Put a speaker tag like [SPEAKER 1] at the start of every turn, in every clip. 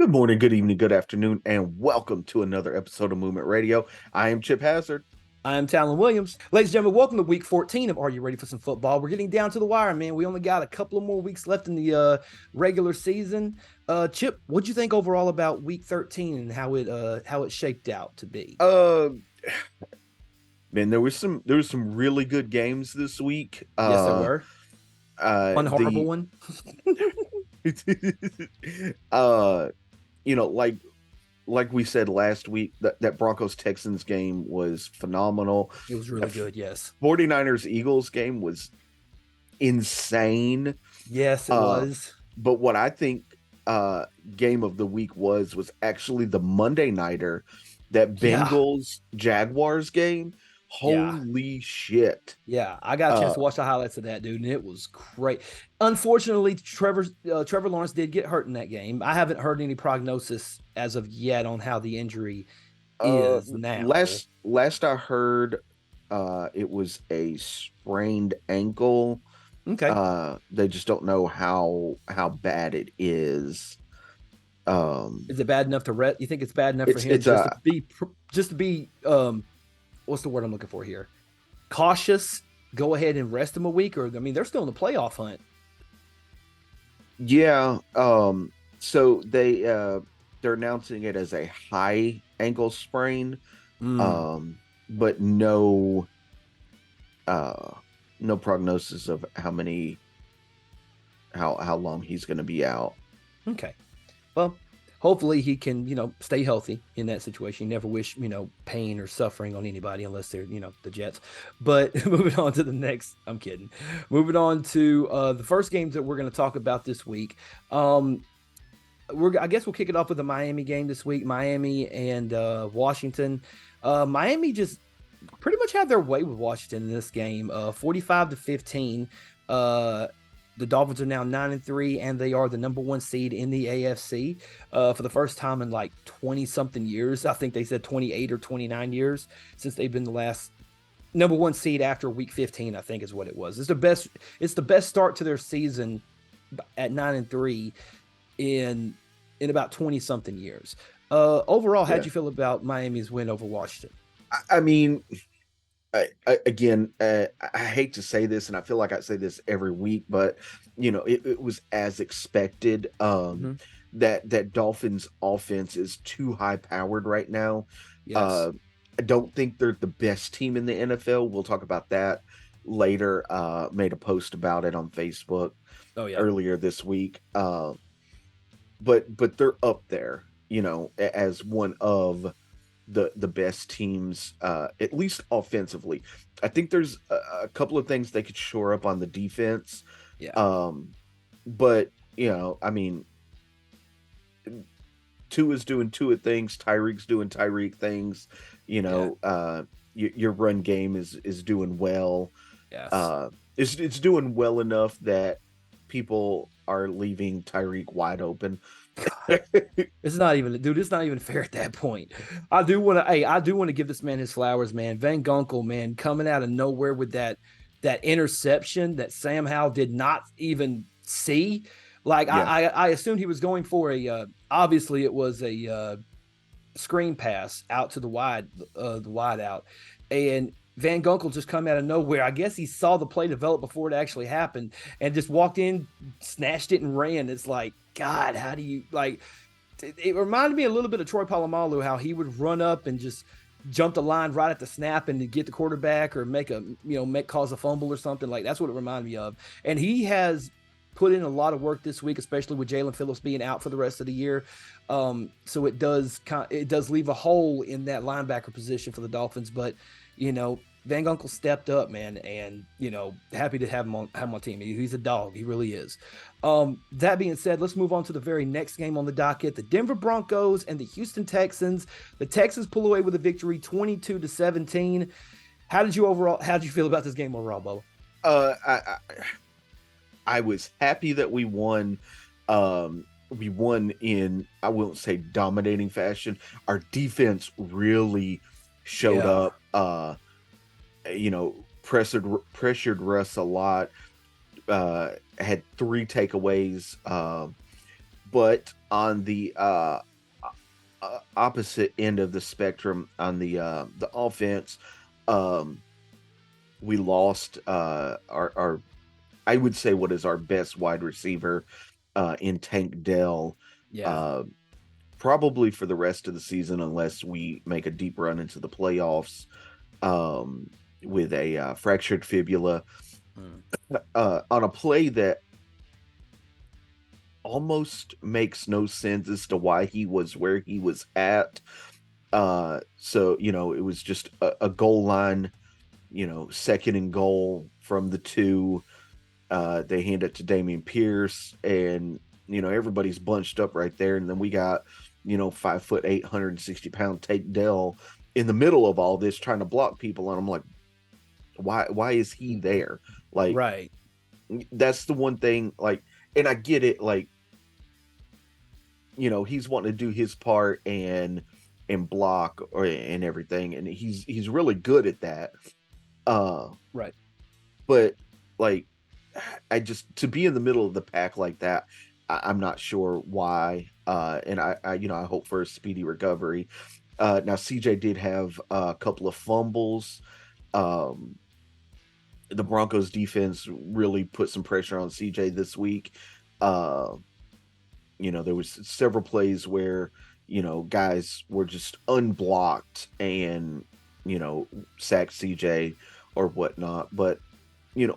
[SPEAKER 1] Good morning, good evening, good afternoon, and welcome to another episode of Movement Radio. I am Chip Hazard.
[SPEAKER 2] I'm Talon Williams. Ladies and gentlemen, welcome to week 14 of Are You Ready for Some Football? We're getting down to the wire, man. We only got a couple of more weeks left in the regular season. Chip, what'd you think overall about week 13 and how it shaped out to be?
[SPEAKER 1] Uh Man, there was some really good games this week.
[SPEAKER 2] Yes, there were. One horrible
[SPEAKER 1] The
[SPEAKER 2] one.
[SPEAKER 1] uh you know, like we said last week, that Broncos Texans game was phenomenal.
[SPEAKER 2] It was really good, yes.
[SPEAKER 1] 49ers Eagles game was insane.
[SPEAKER 2] Yes, it
[SPEAKER 1] Uh
[SPEAKER 2] was.
[SPEAKER 1] but what I think game of the week was actually the Monday nighter, that
[SPEAKER 2] Yeah,
[SPEAKER 1] Bengals Jaguars game.
[SPEAKER 2] yeah.
[SPEAKER 1] Holy shit.
[SPEAKER 2] Yeah, I got a chance
[SPEAKER 1] Uh
[SPEAKER 2] to watch the highlights of that, dude, and it was great. Unfortunately, Trevor Lawrence did get hurt in that game. I haven't heard any prognosis as of yet on how the injury
[SPEAKER 1] uh
[SPEAKER 2] is now.
[SPEAKER 1] last I heard, it was a sprained ankle.
[SPEAKER 2] Okay.
[SPEAKER 1] They just don't know how bad it is.
[SPEAKER 2] Is it bad enough to You think it's bad enough for
[SPEAKER 1] It's
[SPEAKER 2] him
[SPEAKER 1] it's a
[SPEAKER 2] just to be what's the word I'm looking for here? Cautious. Go ahead and rest him a week, or I mean, they're still in the playoff hunt.
[SPEAKER 1] Yeah. So they're announcing it as a high ankle sprain,
[SPEAKER 2] Mm,
[SPEAKER 1] um, but uh no prognosis of how long he's going to be out.
[SPEAKER 2] okay. Well, hopefully he can, stay healthy in that situation. You never wish, pain or suffering on anybody unless they're, the Jets. But moving on to the next, I'm kidding. Moving on to the first games that we're going to talk about this week. I guess we'll kick it off with the Miami game this week. Miami and Washington. Miami just pretty much had their way with Washington in this game. 45-15. The Dolphins are now 9-3, and they are the number one seed in the AFC for the first time in like 20 something years. I think they said 28 or 29 years since they've been the last number one seed after week 15, I think is what it was. It's the best start to their season at 9-3 in about 20 something years. Overall, how'd
[SPEAKER 1] Yeah.
[SPEAKER 2] you feel about Miami's win over Washington?
[SPEAKER 1] I mean, again, I hate to say this, and I feel like I say this every week, but it was as expected.
[SPEAKER 2] Mm-hmm.
[SPEAKER 1] That Dolphins offense is too high powered right now.
[SPEAKER 2] Yes.
[SPEAKER 1] Uh, I don't think they're the best team in the NFL. We'll talk about that later. Made a post about it on Facebook
[SPEAKER 2] Oh yeah.
[SPEAKER 1] earlier this week. But they're up there, as one of the best teams, at least offensively. I think there's a couple of things they could shore up on the defense.
[SPEAKER 2] Yeah.
[SPEAKER 1] But I mean, Tua's doing Tua things, Tyreek's doing Tyreek things.
[SPEAKER 2] Yeah.
[SPEAKER 1] Your run game is doing well.
[SPEAKER 2] Yes.
[SPEAKER 1] Uh, it's doing well enough that people are leaving Tyreek wide open.
[SPEAKER 2] It's not even, dude. It's not even fair at that point. I do want to give this man his flowers, man. Van Gunkel, man, coming out of nowhere with that interception that Sam Howell did not even see. Like
[SPEAKER 1] Yeah,
[SPEAKER 2] I assumed he was going for obviously it was a screen pass out to the wide out, and Van Gunkel just come out of nowhere. I guess he saw the play develop before it actually happened and just walked in, snatched it, and ran. It's like, God, how do you like? It reminded me a little bit of Troy Polamalu, how he would run up and just jump the line right at the snap and to get the quarterback or make cause a fumble or something. Like that's what it reminded me of. And he has put in a lot of work this week, especially with Jalen Phillips being out for the rest of the year. So it does leave a hole in that linebacker position for the Dolphins, but Van Gunkel stepped up, man, and happy to have him on team. He's a dog, he really is. That being said, let's move on to the very next game on the docket: the Denver Broncos and the Houston Texans. The Texans pull away with a victory, 22-17. How did you feel about this game overall, Bo?
[SPEAKER 1] uh, I was happy that we won. We won in, I won't say dominating fashion. Our defense really showed
[SPEAKER 2] Yeah,
[SPEAKER 1] up. Pressured Russ a lot. Had three takeaways. But on the opposite end of the spectrum, on the offense, um, we lost our I would say what is our best wide receiver in Tank Dell.
[SPEAKER 2] Yeah.
[SPEAKER 1] Uh, Probably for the rest of the season, unless we make a deep run into the playoffs um, with a fractured fibula
[SPEAKER 2] Mm.
[SPEAKER 1] on a play that almost makes no sense as to why he was where he was at. So, it was just a goal line, second and goal from the two. They hand it to Damian Pierce, and everybody's bunched up right there, and then we got 5'8", 160-pound Tate Dell in the middle of all this trying to block people, and I'm like, why is he there? Like,
[SPEAKER 2] Right.
[SPEAKER 1] that's the one thing, like, and I get it, like, he's wanting to do his part and block and everything, and he's really good at that.
[SPEAKER 2] Right.
[SPEAKER 1] But like, I just, to be in the middle of the pack like that, I'm not sure why. And I hope for a speedy recovery. Now CJ did have a couple of fumbles. Um, the Broncos defense really put some pressure on CJ this week. Uh, there was several plays where, guys were just unblocked and, sacked CJ or whatnot. But,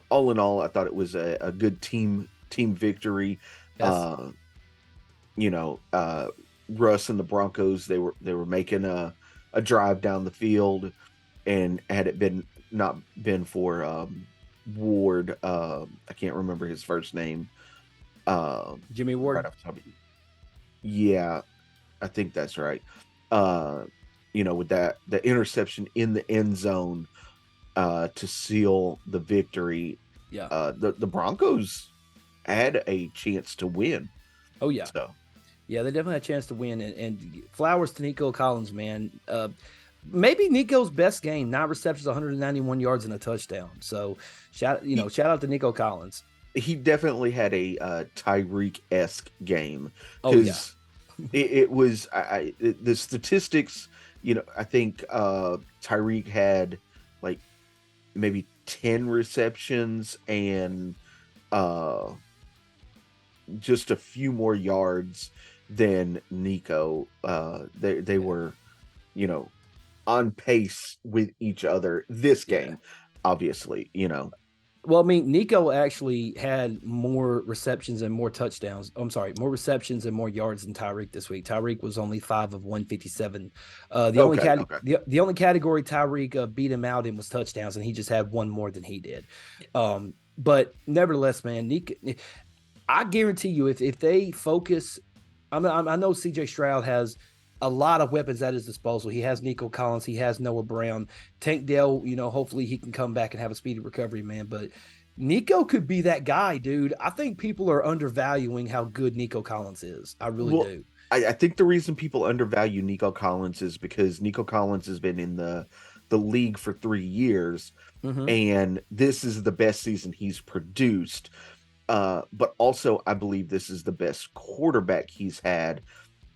[SPEAKER 1] all in all, I thought it was a good team victory.
[SPEAKER 2] Yes.
[SPEAKER 1] You know, Russ and the Broncos, they were making a drive down the field, and had it not been for Ward, I can't remember his first name.
[SPEAKER 2] Jimmy Ward.
[SPEAKER 1] Right off the top of, yeah, I think that's right. With the interception in the end zone to seal the victory,
[SPEAKER 2] Yeah.
[SPEAKER 1] the Broncos had a chance to win.
[SPEAKER 2] Oh yeah.
[SPEAKER 1] So
[SPEAKER 2] Yeah, they definitely had a chance to win, and flowers to Nico Collins, man. Maybe Nico's best game, 9 receptions, 191 yards, and a touchdown. So shout out to Nico Collins.
[SPEAKER 1] he definitely had a Tyreek-esque game,
[SPEAKER 2] Oh yeah.
[SPEAKER 1] because it was the statistics. I think Tyreek had like maybe 10 receptions and just a few more yards than Nico. They were, on pace with each other this game, obviously.
[SPEAKER 2] Well, I mean, Nico actually had more receptions and more touchdowns. I'm sorry, more receptions and more yards than Tyreek this week. Tyreek was only 5 of 157. The only the only category Tyreek beat him out in was touchdowns, and he just had one more than he did. But nevertheless, man, Nico, I guarantee you, if they focus, I know CJ Stroud has a lot of weapons at his disposal. He has Nico Collins. He has Noah Brown. Tank Dell, hopefully he can come back and have a speedy recovery, man. But Nico could be that guy, dude. I think people are undervaluing how good Nico Collins is. I really do.
[SPEAKER 1] I think the reason people undervalue Nico Collins is because Nico Collins has been in the league for 3 years, and this is the best season he's produced. But also, I believe this is the best quarterback he's had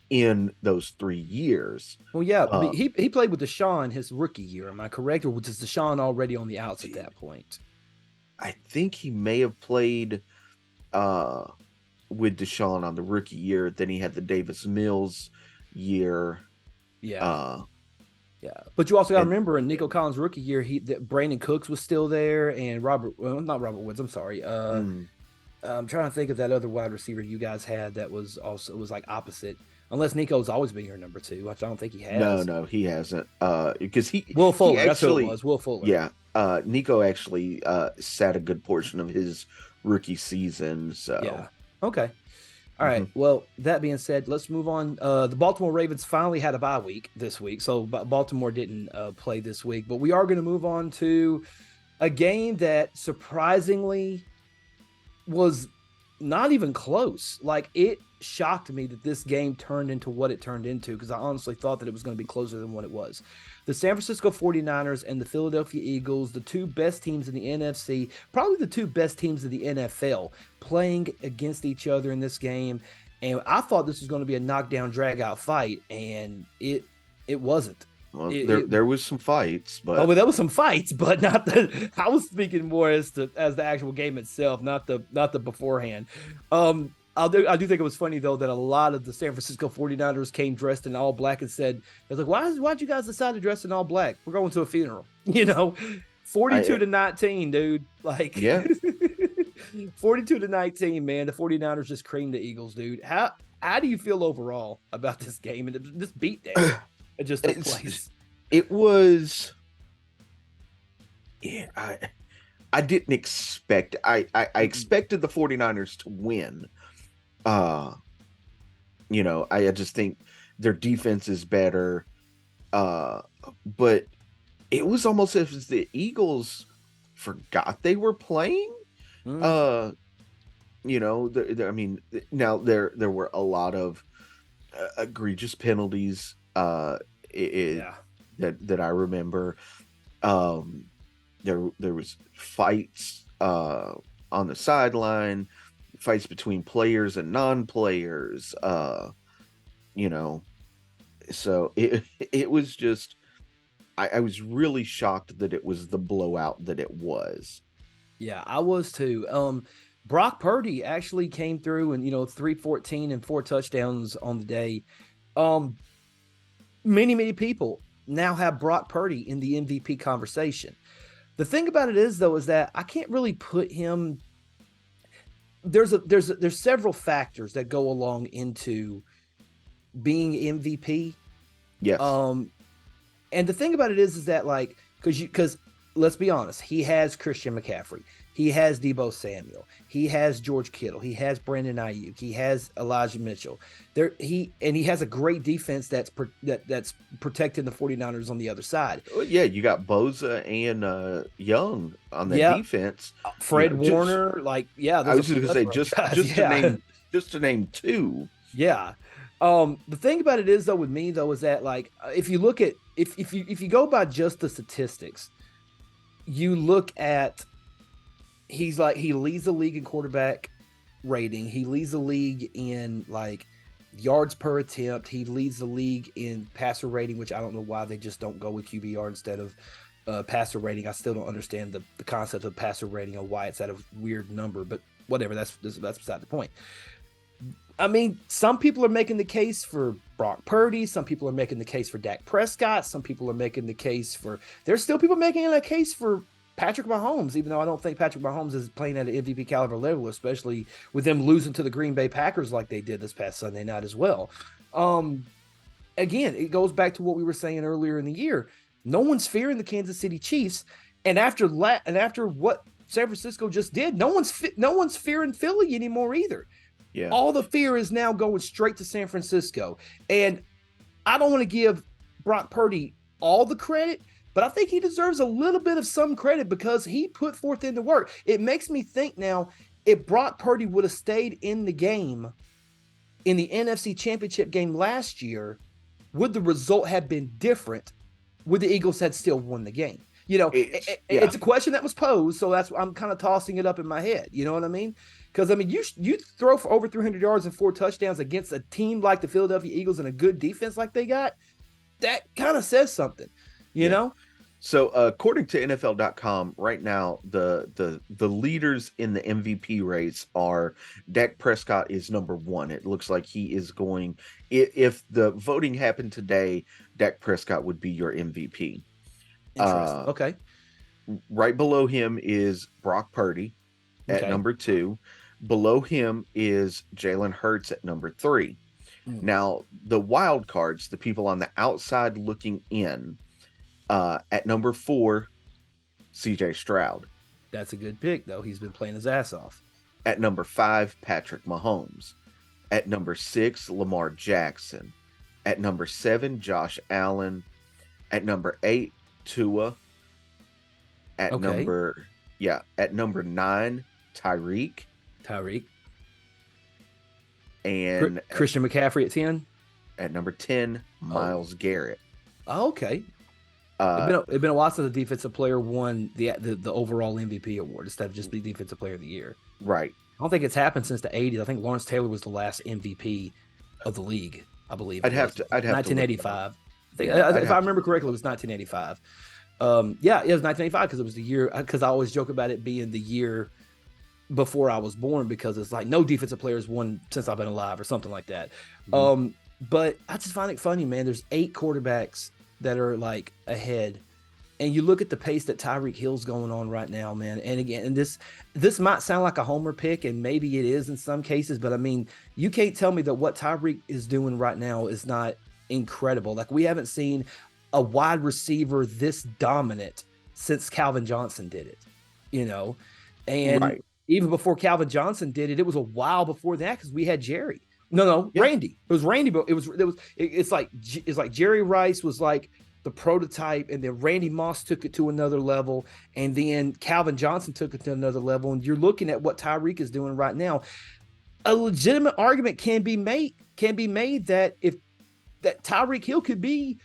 [SPEAKER 1] in those 3 years.
[SPEAKER 2] Well, yeah, he played with Deshaun his rookie year. Am I correct, or was Deshaun already on the outs at that point?
[SPEAKER 1] I think he may have played with Deshaun on the rookie year. Then he had the Davis Mills year.
[SPEAKER 2] Yeah. But you also got to remember, in Nico Collins' rookie year, Brandon Cooks was still there, and not Robert Woods. I'm sorry. I'm trying to think of that other wide receiver you guys had that was like opposite. Unless Nico's always been your number 2, which I don't think he has.
[SPEAKER 1] No, he hasn't. Because
[SPEAKER 2] Will Fuller.
[SPEAKER 1] That's
[SPEAKER 2] what it was. Will Fuller.
[SPEAKER 1] Yeah. Nico actually sat a good portion of his rookie season. So
[SPEAKER 2] yeah. Okay. All right. Well, that being said, let's move on. The Baltimore Ravens finally had a bye week this week, so Baltimore didn't play this week. But we are going to move on to a game that surprisingly was not even close. Like, it shocked me that this game turned into what it turned into, because I honestly thought that it was going to be closer than what it was. The San Francisco 49ers and the Philadelphia Eagles, the 2 best teams in the NFC, probably the 2 best teams in the NFL, playing against each other in this game. And I thought this was going to be a knockdown, drag out fight, and it wasn't.
[SPEAKER 1] Well,
[SPEAKER 2] It,
[SPEAKER 1] there was some fights,
[SPEAKER 2] Oh,
[SPEAKER 1] but
[SPEAKER 2] but there was some fights, but not the. I was speaking more as the actual game itself, not the beforehand. I do think it was funny though that a lot of the San Francisco 49ers came dressed in all black and said, "It's like why'd you guys decide to dress in all black? We're going to a funeral." 42-19, dude. Like
[SPEAKER 1] yeah,
[SPEAKER 2] 42-19, man. The 49ers just creamed the Eagles, dude. How do you feel overall about this game and this beatdown that just took place?
[SPEAKER 1] It was. Yeah, I didn't expect. I expected the 49ers to win. I just think their defense is better. But it was almost as if the Eagles forgot they were playing. I mean, now there were a lot of egregious penalties.
[SPEAKER 2] Yeah.
[SPEAKER 1] That I remember. There was fights on the sideline, fights between players and non-players. So it was just I was really shocked that it was the blowout that it was.
[SPEAKER 2] Yeah, I was too. Brock Purdy actually came through and 314 and 4 touchdowns on the day. Many people now have Brock Purdy in the MVP conversation. The thing about it is though, is that I can't really put him. There's several factors that go along into being MVP.
[SPEAKER 1] Yes.
[SPEAKER 2] And the thing about it is that like, because let's be honest, he has Christian McCaffrey, he has Deebo Samuel, he has George Kittle, he has Brandon Ayuk, he has Elijah Mitchell. He has a great defense that's protecting the 49ers on the other side.
[SPEAKER 1] Well, yeah, you got Bosa and Young on the defense.
[SPEAKER 2] Fred Warner,
[SPEAKER 1] I was just gonna say just to name two.
[SPEAKER 2] Yeah. The thing about it is though with me though is that like if you look at if you go by just the statistics, you look at he leads the league in quarterback rating, he leads the league in like yards per attempt, he leads the league in passer rating, which I don't know why they just don't go with QBR instead of passer rating. I still don't understand the concept of passer rating or why it's at a weird number, but whatever, that's beside the point. I mean, some people are making the case for Brock Purdy. Some people are making the case for Dak Prescott. Some people are making the case for. There's still people making a case for Patrick Mahomes, even though I don't think Patrick Mahomes is playing at an MVP caliber level, especially with them losing to the Green Bay Packers like they did this past Sunday night as well. Again, it goes back to what we were saying earlier in the year. No one's fearing the Kansas City Chiefs, and after what San Francisco just did, no one's fearing Philly anymore either.
[SPEAKER 1] Yeah.
[SPEAKER 2] All the fear is now going straight to San Francisco. And I don't want to give Brock Purdy all the credit, but I think he deserves a little bit of some credit because he put forth in the work. It makes me think now, if Brock Purdy would have stayed in the game in the NFC Championship game last year, would the result have been different? Would the Eagles had still won the game? It's a question that was posed, so I'm kind of tossing it up in my head. You know what I mean? Because, I mean, you throw for over 300 yards and 4 touchdowns against a team like the Philadelphia Eagles and a good defense like they got, that kind of says something, you know?
[SPEAKER 1] So, according to NFL.com, right now, the leaders in the MVP race are Dak Prescott is number 1. It looks like he is going, if the voting happened today, Dak Prescott would be your MVP.
[SPEAKER 2] Interesting. Okay.
[SPEAKER 1] Right below him is Brock Purdy at number 2. Below him is Jalen Hurts at number 3. Now, the wild cards, the people on the outside looking in, at number 4, CJ Stroud.
[SPEAKER 2] That's a good pick, though. He's been playing his ass off.
[SPEAKER 1] At number 5, Patrick Mahomes. At number 6, Lamar Jackson. At number 7, Josh Allen. At number 8, Tua. At number 9, Tyreek. And
[SPEAKER 2] Christian McCaffrey at 10.
[SPEAKER 1] At number 10, Myles Garrett.
[SPEAKER 2] Oh, okay. It's been a while since the defensive player won the overall MVP award instead of just the defensive player of the year.
[SPEAKER 1] Right.
[SPEAKER 2] I don't think it's happened since the 80s. I think Lawrence Taylor was the last MVP of the league. I believe it was
[SPEAKER 1] I'd have to look it up.
[SPEAKER 2] 1985.
[SPEAKER 1] Yeah, I'd
[SPEAKER 2] If I
[SPEAKER 1] have to
[SPEAKER 2] remember
[SPEAKER 1] look it
[SPEAKER 2] correctly, it
[SPEAKER 1] up.
[SPEAKER 2] was 1985. Yeah, it was 1985 because it was the year. Because I always joke about it being the year before I was born because it's like no defensive players won since I've been alive or something like that.
[SPEAKER 1] Mhm.
[SPEAKER 2] But I just find it funny, man. There's 8 quarterbacks that are like ahead, and you look at the pace that Tyreek Hill's going on right now, man. And again, and this might sound like a homer pick, and maybe it is in some cases, but I mean, you can't tell me that what Tyreek is doing right now is not incredible. Like we haven't seen a wide receiver this dominant since Calvin Johnson did it, you know, and
[SPEAKER 1] Right.
[SPEAKER 2] even before Calvin Johnson did it, it was a while before that because we had Jerry. No,
[SPEAKER 1] Yeah.
[SPEAKER 2] Randy. It was Randy, but it's like Jerry Rice was like the prototype, and then Randy Moss took it to another level, and then Calvin Johnson took it to another level. And you're looking at what Tyreek is doing right now. A legitimate argument can be made that if that Tyreek Hill could be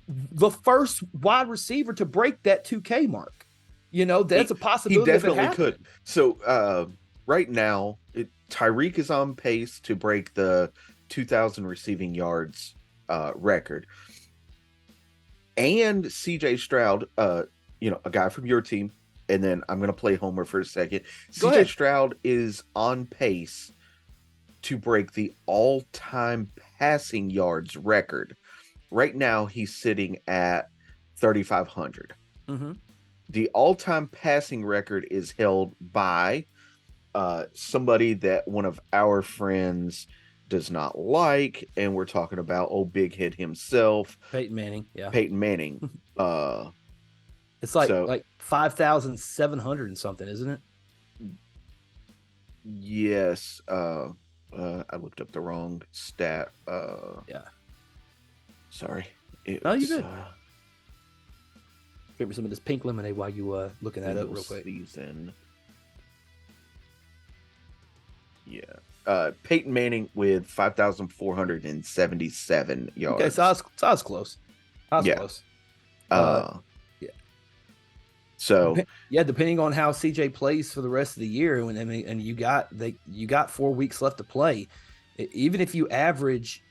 [SPEAKER 2] the first wide receiver to break that 2K mark. You know, that's a
[SPEAKER 1] He
[SPEAKER 2] possibility.
[SPEAKER 1] definitely could. So right now, Tyreek is on pace to break the 2,000 receiving yards record. And CJ Stroud, a guy from your team, and then I'm going to play Homer for a second.
[SPEAKER 2] Go
[SPEAKER 1] CJ
[SPEAKER 2] ahead.
[SPEAKER 1] Stroud is on pace to break the all-time passing yards record. Right now, he's sitting at 3,500.
[SPEAKER 2] Mm-hmm.
[SPEAKER 1] The all-time passing record is held by somebody that one of our friends does not like, and we're talking about big head himself,
[SPEAKER 2] Peyton Manning. Yeah.
[SPEAKER 1] Peyton Manning.
[SPEAKER 2] It's like
[SPEAKER 1] So-
[SPEAKER 2] like 5,700 and something, isn't it?
[SPEAKER 1] Yes. I looked up the wrong stat.
[SPEAKER 2] Yeah.
[SPEAKER 1] Sorry.
[SPEAKER 2] No, you good. Give me some of this pink lemonade while you looking that up real quick.
[SPEAKER 1] Season. Yeah. Peyton Manning with 5,477 yards.
[SPEAKER 2] Okay, so I was close. I was
[SPEAKER 1] Yeah.
[SPEAKER 2] close. Yeah.
[SPEAKER 1] So
[SPEAKER 2] Yeah, depending on how CJ plays for the rest of the year, and you got 4 weeks left to play, even if you average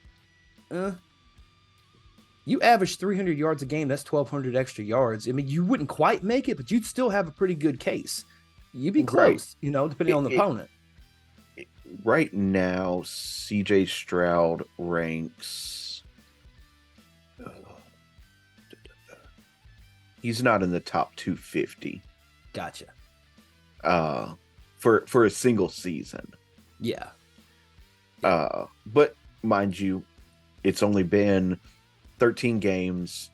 [SPEAKER 2] 300 yards a game, that's 1,200 extra yards. I mean, you wouldn't quite make it, but you'd still have a pretty good case. You'd be close,
[SPEAKER 1] Right.
[SPEAKER 2] Depending on the opponent.
[SPEAKER 1] right now, CJ Stroud ranks. He's not in the top 250.
[SPEAKER 2] Gotcha.
[SPEAKER 1] For a single season.
[SPEAKER 2] Yeah.
[SPEAKER 1] But mind you, it's only been 13 games.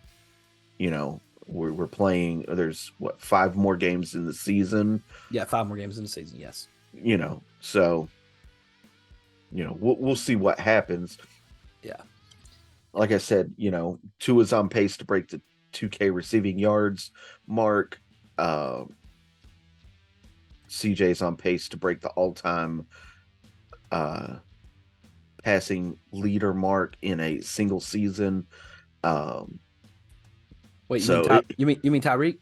[SPEAKER 1] We're playing. There's 5 more games in the season.
[SPEAKER 2] Yeah, 5 more games in the season. Yes.
[SPEAKER 1] So we'll see what happens.
[SPEAKER 2] Yeah.
[SPEAKER 1] Like I said, Tua's on pace to break the 2K receiving yards mark. CJ's on pace to break the all-time passing leader mark in a single season.
[SPEAKER 2] Wait,
[SPEAKER 1] so
[SPEAKER 2] you mean Tyreek?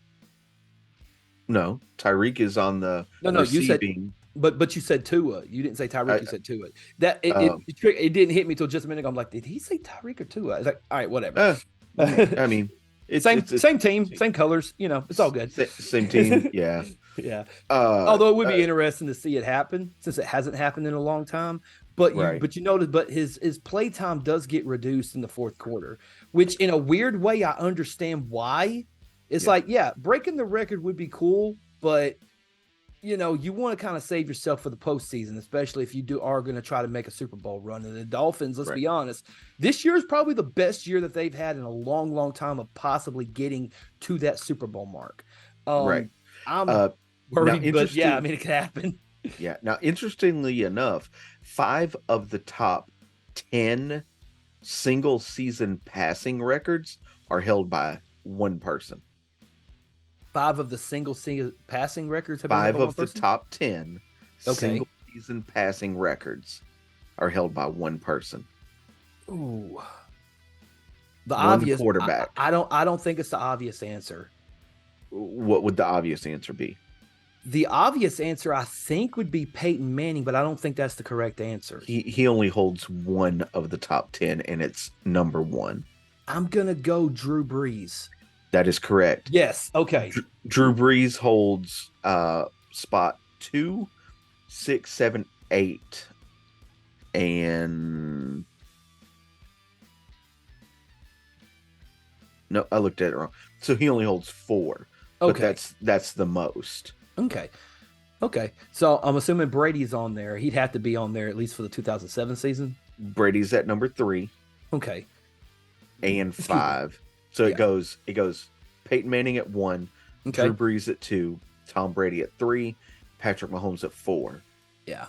[SPEAKER 1] No, Tyreek is on the
[SPEAKER 2] No, you said,
[SPEAKER 1] receiving.
[SPEAKER 2] but you said Tua. You didn't say Tyreek. You said Tua. That it didn't hit me till just a minute ago. I'm like, did he say Tyreek or Tua? I was like, all right, whatever.
[SPEAKER 1] I mean, it's
[SPEAKER 2] same team, same colors. It's all good.
[SPEAKER 1] Same team. Yeah.
[SPEAKER 2] Yeah. Although it would be interesting to see it happen since it hasn't happened in a long time. But you notice, but his play time does get reduced in the fourth quarter, which in a weird way I understand why. It's breaking the record would be cool, but you want to kind of save yourself for the postseason, especially if you are going to try to make a Super Bowl run. And the Dolphins, let's be honest, this year is probably the best year that they've had in a long, long time of possibly getting to that Super Bowl mark.
[SPEAKER 1] Right.
[SPEAKER 2] I'm worried, but yeah, I mean, it could happen.
[SPEAKER 1] Yeah. Now, interestingly enough, 5 of the top 10 single season passing records are held by one person.
[SPEAKER 2] 5 of the single season passing records have
[SPEAKER 1] 5
[SPEAKER 2] been
[SPEAKER 1] of the top 10 single season passing records are held by one person.
[SPEAKER 2] Ooh. The
[SPEAKER 1] one
[SPEAKER 2] obvious
[SPEAKER 1] quarterback.
[SPEAKER 2] I don't think it's the obvious answer.
[SPEAKER 1] What would the obvious answer be?
[SPEAKER 2] The obvious answer, I think, would be Peyton Manning, but I don't think that's the correct answer.
[SPEAKER 1] He only holds one of the top 10, and it's number one.
[SPEAKER 2] I'm gonna go Drew Brees.
[SPEAKER 1] That is correct.
[SPEAKER 2] Yes. Okay.
[SPEAKER 1] Drew Brees holds spot 2, 6, 7, 8, and no, I looked at it wrong. So he only holds 4.
[SPEAKER 2] Okay.
[SPEAKER 1] But that's the most.
[SPEAKER 2] Okay. Okay. So I'm assuming Brady's on there. He'd have to be on there at least for the 2007 season.
[SPEAKER 1] Brady's at number 3.
[SPEAKER 2] Okay.
[SPEAKER 1] And 5. So it goes Peyton Manning at 1,
[SPEAKER 2] okay.
[SPEAKER 1] Drew Brees at 2, Tom Brady at 3, Patrick Mahomes at 4.
[SPEAKER 2] Yeah.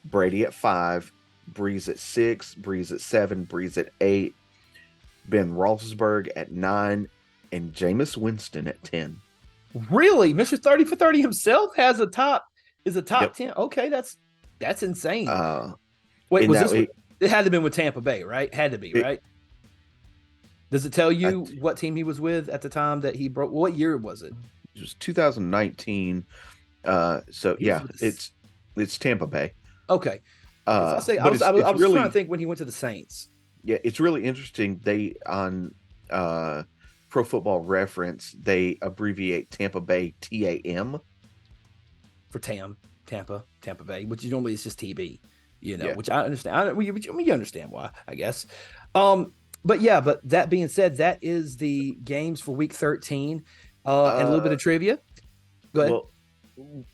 [SPEAKER 1] Brady at 5, Brees at 6, Brees at 7, Brees at 8, Ben Roethlisberger at 9, and Jameis Winston at 10.
[SPEAKER 2] Really? Mr. 30 for 30 himself is a top
[SPEAKER 1] Yep.
[SPEAKER 2] 10. Okay, that's insane.
[SPEAKER 1] Wait,
[SPEAKER 2] was this it had to have been with Tampa Bay, right? Had to be, right? Does it tell you what team he was with at the time that he broke? What year was it?
[SPEAKER 1] It was 2019. So yeah, it's Tampa Bay.
[SPEAKER 2] Okay. I was really trying to think when he went to the Saints.
[SPEAKER 1] Yeah, it's really interesting. They on Pro Football Reference, they abbreviate Tampa Bay TAM
[SPEAKER 2] for Tampa Bay, which normally is just TB. Which I understand. You understand why, I guess. But that being said, that is the games for week 13, and a little bit of trivia. Go ahead.
[SPEAKER 1] Well,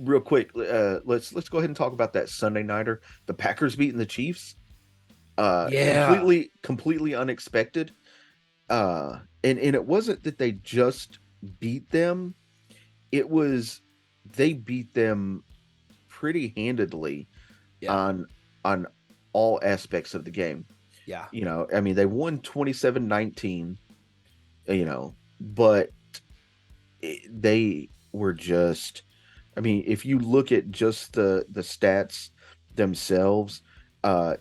[SPEAKER 1] real quick, let's go ahead and talk about that Sunday nighter. The Packers beating the Chiefs. Completely unexpected. And it wasn't that they just beat them. It was they beat them pretty handedly on all aspects of the game.
[SPEAKER 2] Yeah.
[SPEAKER 1] I mean, they won 27-19, but they were just, I mean, if you look at just the stats themselves,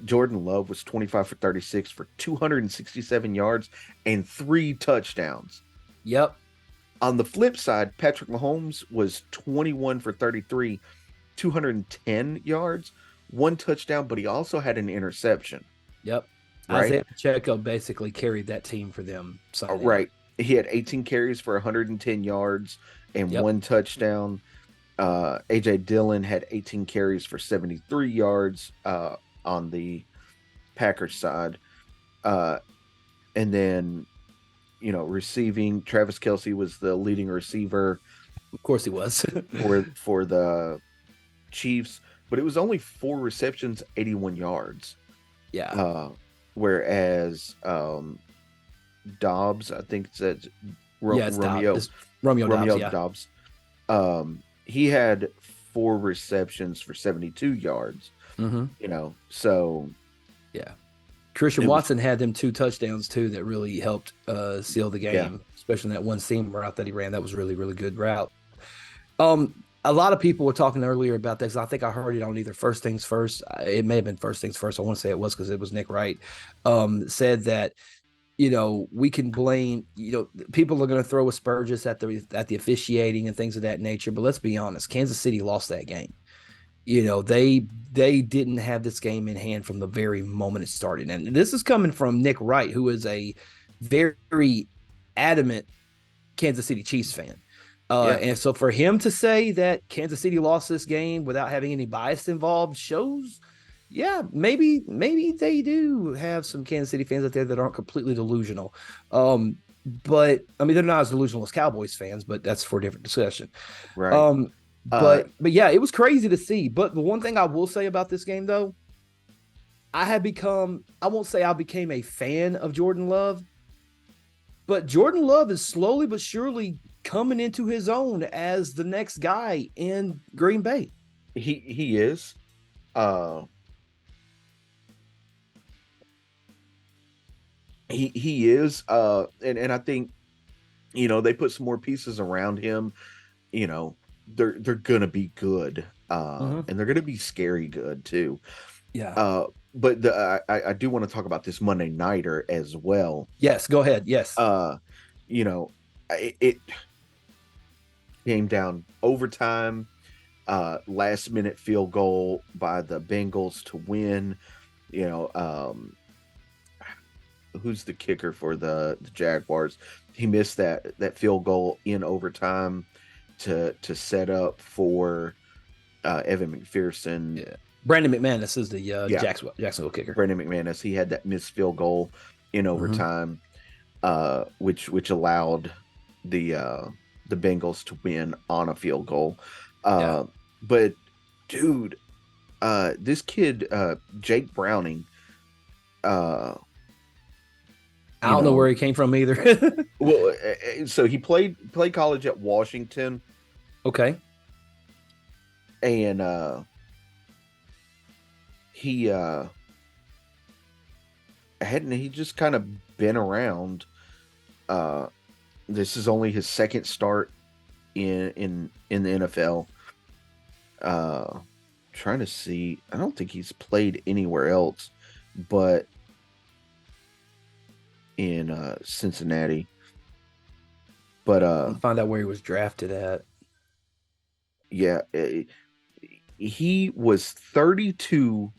[SPEAKER 1] Jordan Love was 25 for 36 for 267 yards and 3 touchdowns.
[SPEAKER 2] Yep.
[SPEAKER 1] On the flip side, Patrick Mahomes was 21 for 33, 210 yards, 1 touchdown, but he also had an interception.
[SPEAKER 2] Yep. Right? Isaiah Pacheco basically carried that team for them.
[SPEAKER 1] Right. He had 18 carries for 110 yards and 1 touchdown. AJ Dillon had 18 carries for 73 yards on the Packers side. And then, receiving, Travis Kelce was the leading receiver.
[SPEAKER 2] Of course he was.
[SPEAKER 1] for the Chiefs, but it was only 4 receptions, 81 yards.
[SPEAKER 2] Yeah.
[SPEAKER 1] Whereas Dobbs, I think it said Romeo Dobbs. He had 4 receptions for 72 yards.
[SPEAKER 2] Mm-hmm.
[SPEAKER 1] So
[SPEAKER 2] yeah. Christian Watson had them 2 touchdowns too that really helped seal the game, especially that one seam route that he ran. That was really, really good route. A lot of people were talking earlier about this. I think I heard it on either First Things First. It may have been First Things First. I want to say it was because it was Nick Wright. Said that, we can blame, people are going to throw aspersions at the officiating and things of that nature. But let's be honest, Kansas City lost that game. They didn't have this game in hand from the very moment it started. And this is coming from Nick Wright, who is a very adamant Kansas City Chiefs fan. And so for him to say that Kansas City lost this game without having any bias involved shows, maybe they do have some Kansas City fans out there that aren't completely delusional. But I mean, they're not as delusional as Cowboys fans, but that's for a different discussion.
[SPEAKER 1] Right.
[SPEAKER 2] But yeah, it was crazy to see. But the one thing I will say about this game, though, I won't say I became a fan of Jordan Love, but Jordan Love is slowly but surely coming into his own as the next guy in Green Bay.
[SPEAKER 1] He is. He is. And I think, they put some more pieces around him. They're gonna be good. And they're gonna be scary good too.
[SPEAKER 2] Yeah.
[SPEAKER 1] But I do want to talk about this Monday nighter as well.
[SPEAKER 2] Yes, go ahead. Yes.
[SPEAKER 1] It came down overtime. last minute field goal by the Bengals to win. You know, who's the kicker for the Jaguars? He missed that field goal in overtime to set up for Evan McPherson.
[SPEAKER 2] Yeah. Brandon McManus is the
[SPEAKER 1] Yeah,
[SPEAKER 2] Jacksonville kicker.
[SPEAKER 1] Brandon McManus. He had that missed field goal in overtime, which allowed the Bengals to win on a field goal. But dude, this kid, Jake Browning,
[SPEAKER 2] I don't know where he came from either.
[SPEAKER 1] well, so he played college at Washington.
[SPEAKER 2] Okay.
[SPEAKER 1] And he hadn't he just kind of been around. This is only his second start in the NFL. Trying to see, I don't think he's played anywhere else but in Cincinnati. But
[SPEAKER 2] I'll find out where he was drafted at.
[SPEAKER 1] Yeah, he was 32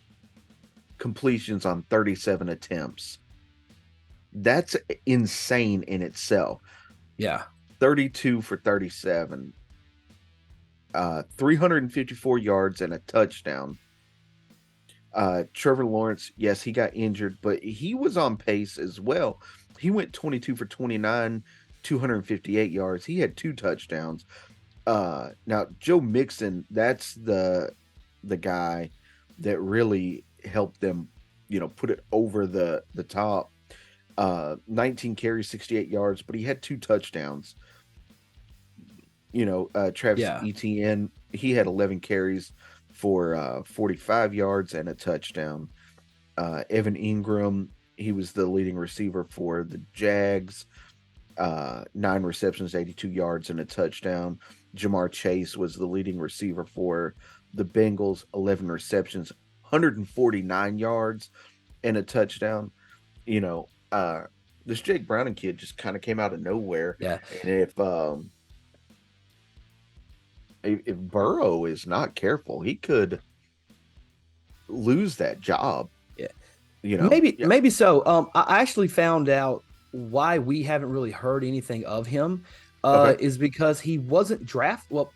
[SPEAKER 1] completions on 37 attempts. That's insane in itself.
[SPEAKER 2] Yeah.
[SPEAKER 1] 32 for 37. 354 yards and a touchdown. Trevor Lawrence, yes, he got injured, but he was on pace as well. He went 22 for 29, 258 yards. He had 2 touchdowns. Now Joe Mixon, that's the guy that really helped them, put it over the top. 19 carries, 68 yards, but he had 2 touchdowns. Travis Etienne, he had 11 carries for 45 yards and a touchdown. Evan Ingram, he was the leading receiver for the Jags. 9 receptions, 82 yards and a touchdown. Jamar Chase was the leading receiver for the Bengals, 11 receptions, 149 yards and a touchdown. This Jake Browning kid just kind of came out of nowhere.
[SPEAKER 2] Yeah.
[SPEAKER 1] And if Burrow is not careful, he could lose that job.
[SPEAKER 2] Yeah.
[SPEAKER 1] Maybe
[SPEAKER 2] so. I actually found out why we haven't really heard anything of him is because he wasn't drafted. Well,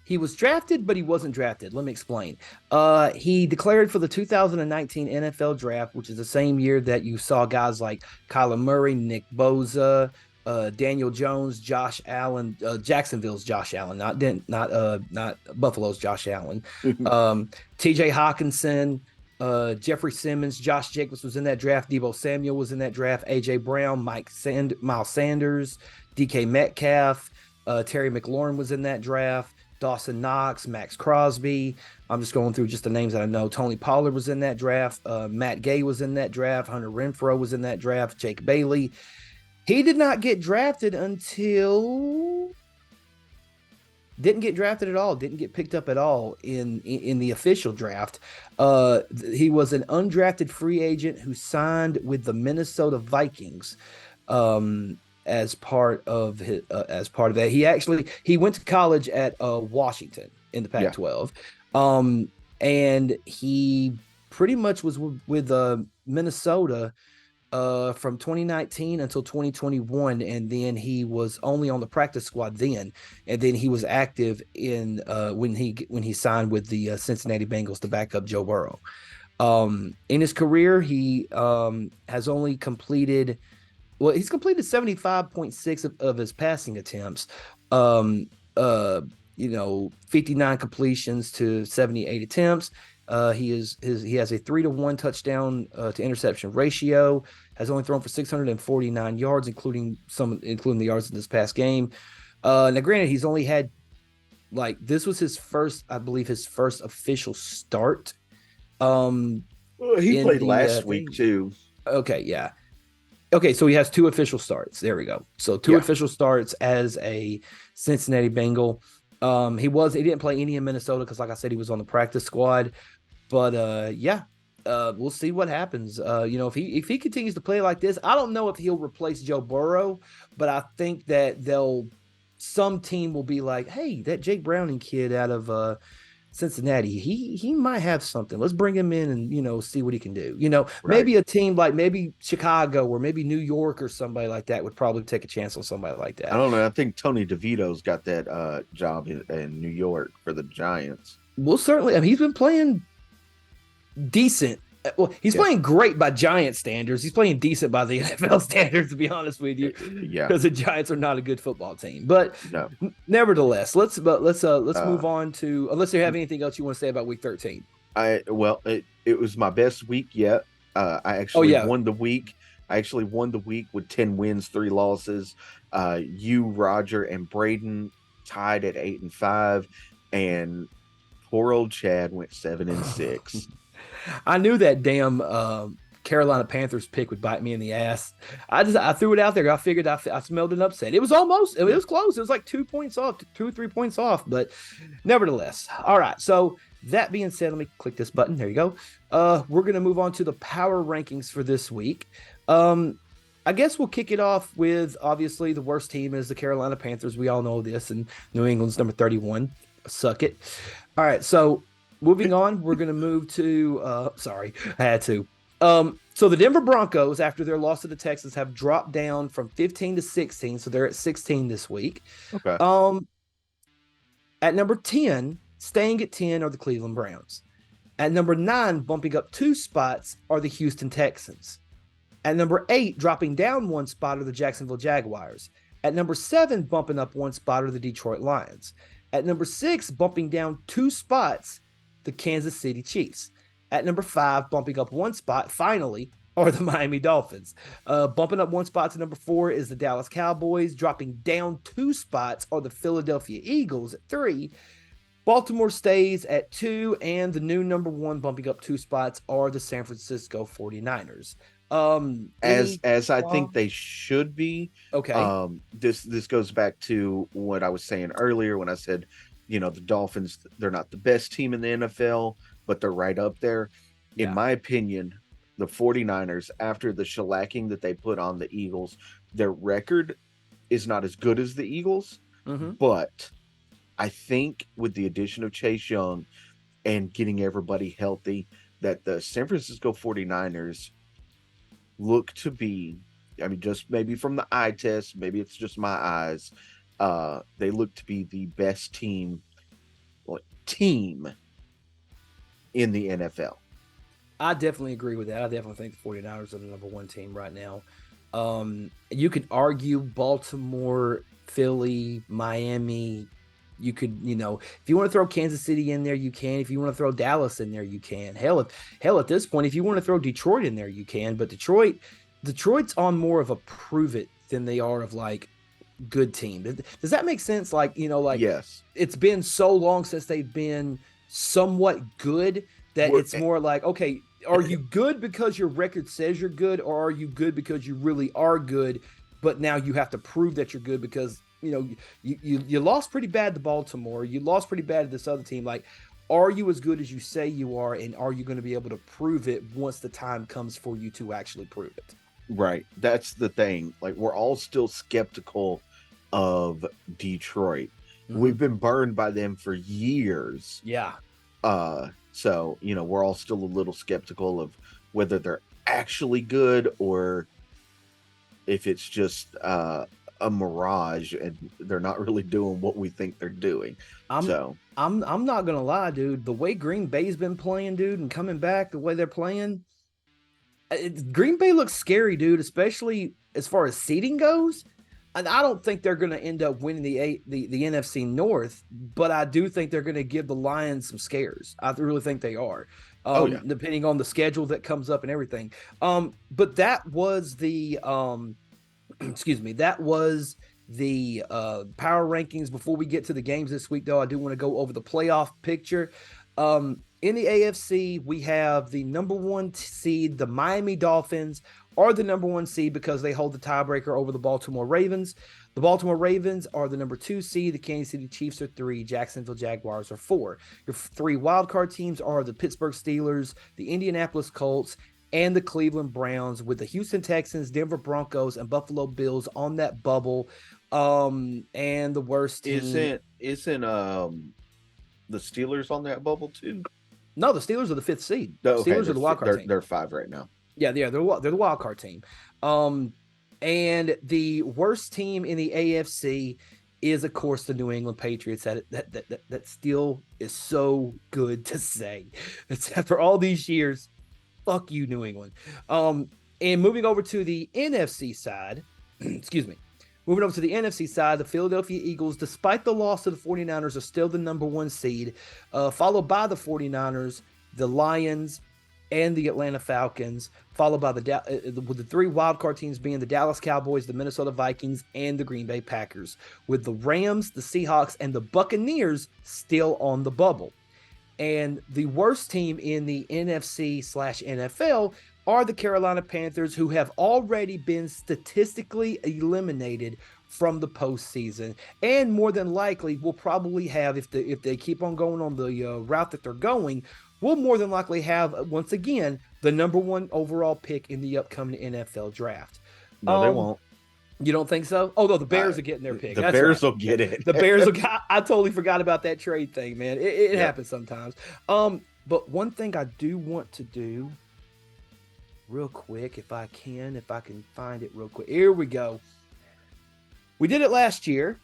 [SPEAKER 2] he was drafted, but he wasn't drafted. Let me explain. He declared for the 2019 NFL draft, which is the same year that you saw guys like Kyler Murray, Nick Bosa, Daniel Jones, Josh Allen, Jacksonville's Josh Allen, not Buffalo's Josh Allen. TJ Hawkinson, Jeffrey Simmons, Josh Jacobs was in that draft. Deebo Samuel was in that draft. AJ Brown, Miles Sanders, DK Metcalf, Terry McLaurin was in that draft. Dawson Knox, Max Crosby. I'm just going through just the names that I know. Tony Pollard was in that draft. Matt Gay was in that draft. Hunter Renfrow was in that draft. Jake Bailey. He did not get drafted until didn't get drafted at all, didn't get picked up at all in the official draft. He was an undrafted free agent who signed with the Minnesota Vikings as part of that. He went to college at Washington in the Pac-12. And he pretty much was with Minnesota from 2019 until 2021, and then he was only on the practice squad then, and then he was active in when he signed with the Cincinnati Bengals to back up Joe Burrow. In his career, he has only completed. Well, he's completed 75.6 of his passing attempts. 59 completions to 78 attempts. He has a 3-to-1 touchdown to interception ratio. Has only thrown for 649 yards, including the yards in this past game. Now, granted, he's only had this was his first official start.
[SPEAKER 1] He played last week too.
[SPEAKER 2] Okay, yeah. Okay, so he has 2 official starts. There we go. So 2 official starts as a Cincinnati Bengal. He didn't play any in Minnesota because, like I said, he was on the practice squad. But we'll see what happens. If he continues to play like this, I don't know if he'll replace Joe Burrow, but I think that some team will be like, hey, that Jake Browning kid out of Cincinnati, he might have something. Let's bring him in and see what he can do.
[SPEAKER 1] Right.
[SPEAKER 2] Maybe a team like maybe Chicago or maybe New York or somebody like that would probably take a chance on somebody like
[SPEAKER 1] I
[SPEAKER 2] that.
[SPEAKER 1] don't know. I think Tony DeVito's got that job in New York for the Giants.
[SPEAKER 2] Well, certainly, I mean, he's been playing decent. Well, he's
[SPEAKER 1] Yeah.
[SPEAKER 2] playing great by Giant standards. He's playing decent by the NFL standards, to be honest with you,
[SPEAKER 1] Yeah.
[SPEAKER 2] because the Giants are not a good football team. But
[SPEAKER 1] No.
[SPEAKER 2] nevertheless, let's
[SPEAKER 1] Uh,
[SPEAKER 2] move on to unless you have anything else you want to say about Week 13.
[SPEAKER 1] it was my best week yet. I
[SPEAKER 2] Oh
[SPEAKER 1] actually
[SPEAKER 2] yeah,
[SPEAKER 1] won the week. I actually won the week with 10 wins, 3 losses. You, Roger, and Braden tied at 8-5, and poor old Chad went 7-6.
[SPEAKER 2] I knew that damn Carolina Panthers pick would bite me in the ass. I threw it out there. I figured I smelled an upset. It was almost, it
[SPEAKER 1] Yeah.
[SPEAKER 2] was close. It was like 2 points off, 2 or 3 points off, but nevertheless. All right. So that being said, let me click this button. There you go. We're gonna move on to the power rankings for this week. I guess we'll kick it off with obviously the worst team is the Carolina Panthers. We all know this, and New England's number 31. Suck it. All right. So moving on, we're going to move to sorry, I had to. So the Denver Broncos, after their loss to the Texans, have dropped down from 15 to 16. So they're at 16 this week.
[SPEAKER 1] Okay.
[SPEAKER 2] At number 10, staying at 10 are the Cleveland Browns. At number 9, bumping up 2 spots are the Houston Texans. At number 8, dropping down 1 spot are the Jacksonville Jaguars. At number 7, bumping up 1 spot are the Detroit Lions. At number 6, bumping down 2 spots, the Kansas City Chiefs. At number 5, bumping up 1 spot, finally, are the Miami Dolphins. Bumping up 1 spot to number 4 is the Dallas Cowboys. Dropping down 2 spots are the Philadelphia Eagles at 3. Baltimore stays at 2, and the new number 1 bumping up 2 spots are the San Francisco 49ers.
[SPEAKER 1] As I think they should be.
[SPEAKER 2] Okay.
[SPEAKER 1] This goes back to what I was saying earlier when I said, the Dolphins, they're not the best team in the NFL, but they're right up there.
[SPEAKER 2] Yeah.
[SPEAKER 1] In my opinion, the 49ers, after the shellacking that they put on the Eagles, their record is not as good as the Eagles, but I think with the addition of Chase Young and getting everybody healthy, that the San Francisco 49ers look to be, I mean, just maybe from the eye test, maybe it's just my eyes, they look to be the best team in the NFL.
[SPEAKER 2] I definitely agree with that. I definitely think the 49ers are the number 1 team right now. You could argue Baltimore, Philly, Miami. You could, if you want to throw Kansas City in there, you can. If you want to throw Dallas in there, you can. Hell, at this point, if you want to throw Detroit in there, you can. But Detroit's on more of a prove it than they are of like good team. Does that make sense? Like,
[SPEAKER 1] Yes.
[SPEAKER 2] It's been so long since they've been somewhat good that it's more like, okay, are you good because your record says you're good, or are you good because you really are good, but now you have to prove that you're good because you lost pretty bad to Baltimore, you lost pretty bad to this other team. Like, are you as good as you say you are, and are you going to be able to prove it once the time comes for you to actually prove it?
[SPEAKER 1] Right. That's the thing. Like, we're all still skeptical of Detroit. We've been burned by them for years.
[SPEAKER 2] Yeah.
[SPEAKER 1] So, we're all still a little skeptical of whether they're actually good or if it's just a mirage and they're not really doing what we think they're doing.
[SPEAKER 2] I'm not gonna lie, dude. The way Green Bay's been playing, dude, and coming back the way they're playing, Green Bay looks scary, dude, especially as far as seeding goes. And I don't think they're going to end up winning the NFC North, but I do think they're going to give the Lions some scares. I really think they are, depending on the schedule that comes up and everything. But that was the excuse me, that was the power rankings. Before we get to the games this week, though, I do want to go over the playoff picture. In the AFC, we have the number 1 seed, the Miami Dolphins, are the number 1 seed because they hold the tiebreaker over the Baltimore Ravens. The Baltimore Ravens are the number 2 seed. The Kansas City Chiefs are 3. Jacksonville Jaguars are 4. Your 3 wildcard teams are the Pittsburgh Steelers, the Indianapolis Colts, and the Cleveland Browns, with the Houston Texans, Denver Broncos, and Buffalo Bills on that bubble. And the worst team
[SPEAKER 1] Isn't the Steelers on that bubble too?
[SPEAKER 2] No, the Steelers are the 5th seed.
[SPEAKER 1] No, okay,
[SPEAKER 2] Steelers are the wild card team.
[SPEAKER 1] They're 5 right now.
[SPEAKER 2] Yeah, they're the wild card team. And the worst team in the AFC is, of course, the New England Patriots. That still is so good to say. It's after all these years. Fuck you, New England. And moving over to the NFC side, excuse me. Moving over to the NFC side, the Philadelphia Eagles, despite the loss to the 49ers, are still the number 1 seed, followed by the 49ers, the Lions, and the Atlanta Falcons, followed by with the 3 wildcard teams being the Dallas Cowboys, the Minnesota Vikings, and the Green Bay Packers, with the Rams, the Seahawks, and the Buccaneers still on the bubble. And the worst team in the NFC/NFL are the Carolina Panthers, who have already been statistically eliminated from the postseason, and more than likely will probably have, if they keep on going on the route that they're going, will more than likely have, once again, the number 1 overall pick in the upcoming NFL draft.
[SPEAKER 1] No, they won't.
[SPEAKER 2] You don't think so? Oh, no, the Bears are getting their pick.
[SPEAKER 1] The Bears will get it.
[SPEAKER 2] The Bears will get, I totally forgot about that trade thing, man. It happens sometimes. But one thing I do want to do real quick, if I can find it real quick. Here we go. We did it last year.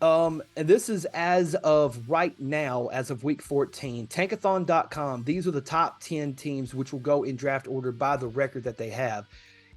[SPEAKER 2] And this is as of right now, as of week 14, tankathon.com. These are the top 10 teams which will go in draft order by the record that they have.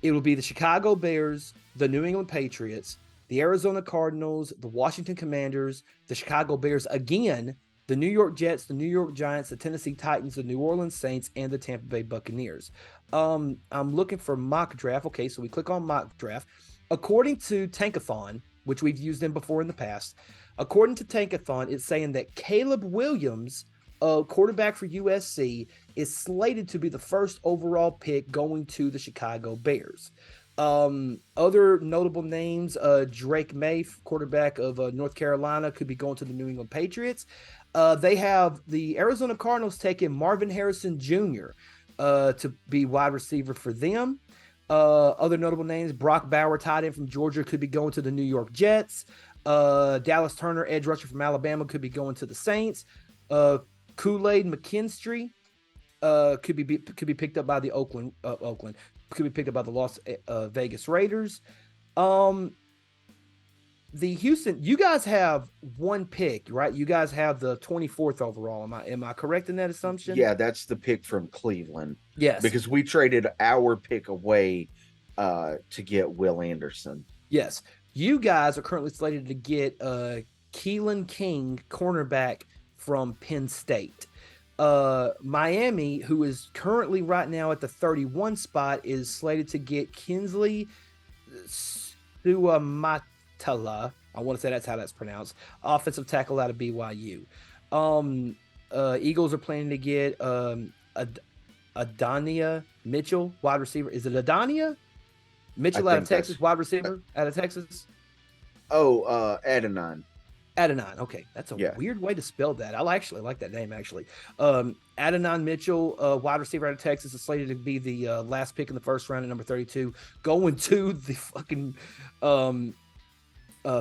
[SPEAKER 2] It will be the Chicago Bears, the New England Patriots, the Arizona Cardinals, the Washington Commanders, the Chicago Bears again, the New York Jets, the New York Giants, the Tennessee Titans, the New Orleans Saints, and the Tampa Bay Buccaneers. I'm looking for mock draft. Okay, so we click on mock draft. According to Tankathon, which we've used them before in the past, according to Tankathon, it's saying that Caleb Williams, quarterback for USC, is slated to be the first overall pick going to the Chicago Bears. Other notable names, Drake May, quarterback of North Carolina, could be going to the New England Patriots. They have the Arizona Cardinals taking Marvin Harrison Jr. To be wide receiver for them. Other notable names, Brock Bauer, tight end from Georgia, could be going to the New York Jets. Dallas Turner, edge rusher from Alabama, could be going to the Saints. Kool-Aid McKinstry could be picked up by the Oakland. Could be picked up by the Las Vegas Raiders. The Houston, you guys have 1 pick, right? You guys have the 24th overall. Am I correct in that assumption?
[SPEAKER 1] Yeah, that's the pick from Cleveland.
[SPEAKER 2] Yes.
[SPEAKER 1] Because we traded our pick away to get Will Anderson.
[SPEAKER 2] Yes. You guys are currently slated to get Keelan King, cornerback from Penn State. Miami, who is currently right now at the 31 spot, is slated to get Kinsley Suamatala. I want to say that's how that's pronounced. Offensive tackle out of BYU. Eagles are planning to get Adania Mitchell, wide receiver. Is it Adania Mitchell out of Texas, wide receiver out of Texas?
[SPEAKER 1] Oh, Adonai.
[SPEAKER 2] Okay, that's a weird way to spell that. I actually like that name, actually. Adonai Mitchell, wide receiver out of Texas, is slated to be the last pick in the first round at number 32, going to the fucking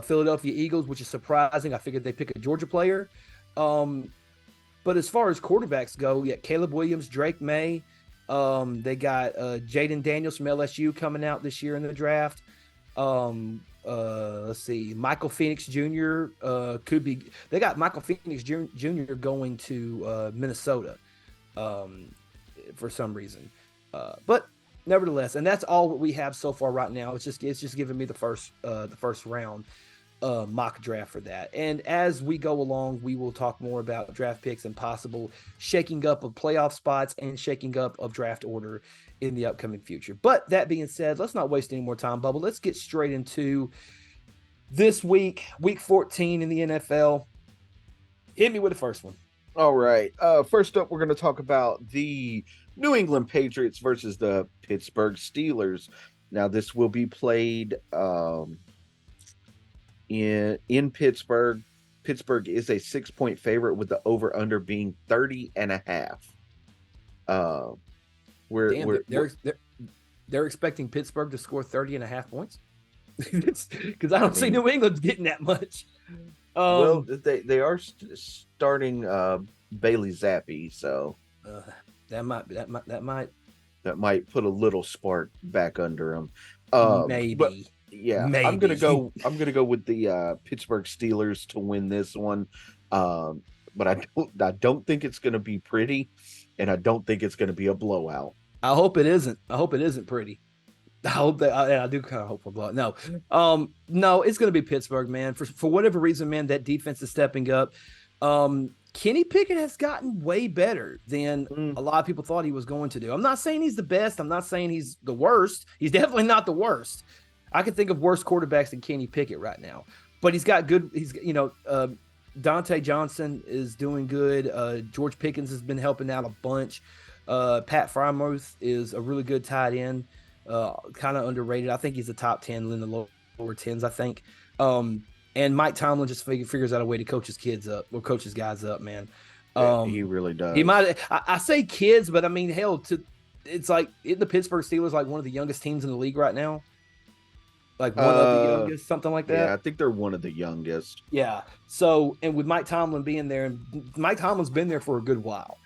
[SPEAKER 2] Philadelphia Eagles, which is surprising. I figured they'd pick a Georgia player. But as far as quarterbacks go, Caleb Williams, Drake May. They got Jaden Daniels from LSU coming out this year in the draft. Let's see, Michael Phoenix Jr. Could be. They got Michael Phoenix Jr. going to Minnesota for some reason. But nevertheless, and that's all we have so far right now. It's just giving me the first round mock draft for that. And as we go along, we will talk more about draft picks and possible shaking up of playoff spots and shaking up of draft order in the upcoming future. But that being said, let's not waste any more time, Bubba. Let's get straight into this week 14 in the NFL. Hit me with the first one.
[SPEAKER 1] All right. First up, we're going to talk about the New England Patriots versus the Pittsburgh Steelers. Now, this will be played in Pittsburgh. Pittsburgh is a 6-point favorite with the over-under being 30.5.
[SPEAKER 2] They're expecting Pittsburgh to score 30.5 points because I don't see New England getting that much.
[SPEAKER 1] Well,
[SPEAKER 2] Um,
[SPEAKER 1] they are starting Bailey Zappi, so
[SPEAKER 2] uh, that might
[SPEAKER 1] that might put a little spark back under him. But
[SPEAKER 2] maybe
[SPEAKER 1] yeah,
[SPEAKER 2] maybe.
[SPEAKER 1] I'm gonna go with the Pittsburgh Steelers to win this one. Um, but I don't think it's gonna be pretty, and I don't think it's gonna be a blowout.
[SPEAKER 2] I hope it isn't. I hope it isn't pretty. I hope that I do kind of hope for blood. No, no, it's going to be Pittsburgh, man. For whatever reason, man, that defense is stepping up. Kenny Pickett has gotten way better than
[SPEAKER 1] Mm,
[SPEAKER 2] a lot of people thought he was going to do. I'm not saying he's the best. I'm not saying he's the worst. He's definitely not the worst. I can think of worse quarterbacks than Kenny Pickett right now. But he's got good. Dante Johnson is doing good. George Pickens has been helping out a bunch. Pat Frymouth is a really good tight end. Kind of underrated. I think he's a top 10 in the lower 10s, I think. And Mike Tomlin just figures out a way to coach his kids up or coach his guys up, man.
[SPEAKER 1] he really does.
[SPEAKER 2] He might, I say kids, but I mean, hell, it's like the Pittsburgh Steelers, like one of the youngest teams in the league right now. Like one of the youngest, something like that.
[SPEAKER 1] Yeah, I think they're one of the youngest.
[SPEAKER 2] Yeah. So, and with Mike Tomlin being there, and Mike Tomlin's been there for a good while.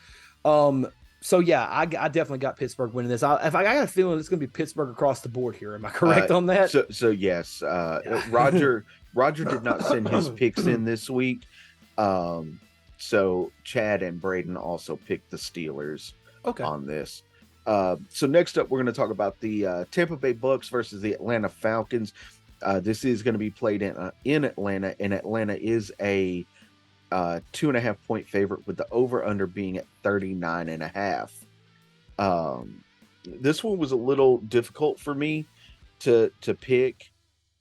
[SPEAKER 2] So yeah, I definitely got Pittsburgh winning this. I got a feeling it's going to be Pittsburgh across the board here. Am I correct on that?
[SPEAKER 1] So yes, Roger did not send his picks in this week. So Chad and Braden also picked the Steelers on this. So next up, we're going to talk about the Tampa Bay Bucks versus the Atlanta Falcons. This is going to be played in Atlanta, and Atlanta is a 2.5 point favorite with the over under being at 39.5. This one was a little difficult for me to pick,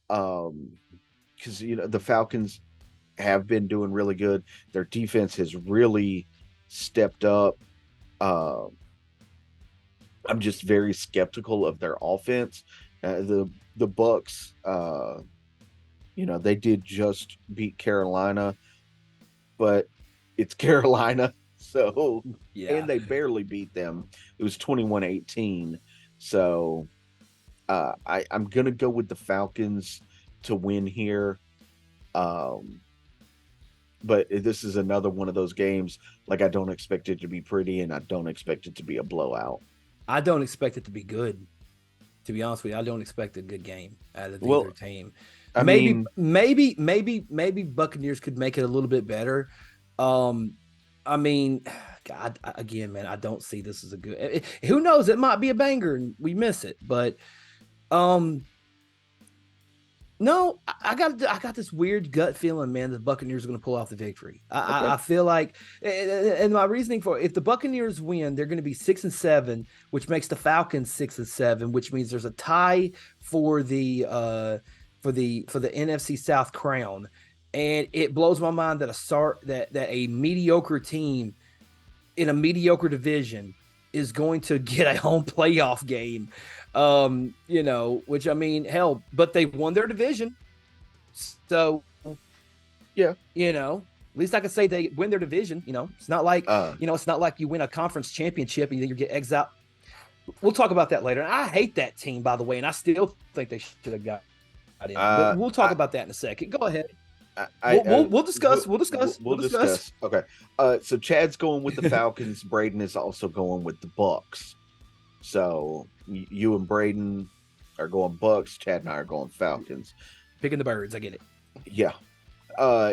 [SPEAKER 1] because the Falcons have been doing really good. Their defense has really stepped up. I'm just very skeptical of their offense. The Bucks, they did just beat Carolina, but it's Carolina. So,
[SPEAKER 2] Yeah.
[SPEAKER 1] and they barely beat them. It was 21-18. So, I'm going to go with the Falcons to win here. But this is another one of those games. Like, I don't expect it to be pretty, and I don't expect it to be a blowout.
[SPEAKER 2] I don't expect it to be good. To be honest with you, I don't expect a good game out of either team. Maybe Buccaneers could make it a little bit better. I mean, God, again, man, I don't see this as a good. Who knows? It might be a banger and we miss it, but no, I got this weird gut feeling, man. The Buccaneers are going to pull off the victory. I feel like, and my reasoning for if the Buccaneers win, they're going to be 6-7, which makes the Falcons 6-7, which means there's a tie for the NFC South crown. And it blows my mind that a mediocre team in a mediocre division is going to get a home playoff game. Which I mean, hell, but they won their division. So
[SPEAKER 1] yeah,
[SPEAKER 2] at least I can say they win their division. It's not like it's not like you win a conference championship and then you get exiled. We'll talk about that later. I hate that team, by the way, and I still think they should have got in. But we'll talk about that in a second. Go ahead. We'll discuss. We'll discuss.
[SPEAKER 1] Okay. So Chad's going with the Falcons. Braden is also going with the Bucks. So you and Braden are going Bucks. Chad and I are going Falcons.
[SPEAKER 2] Picking the birds. I get it.
[SPEAKER 1] Yeah.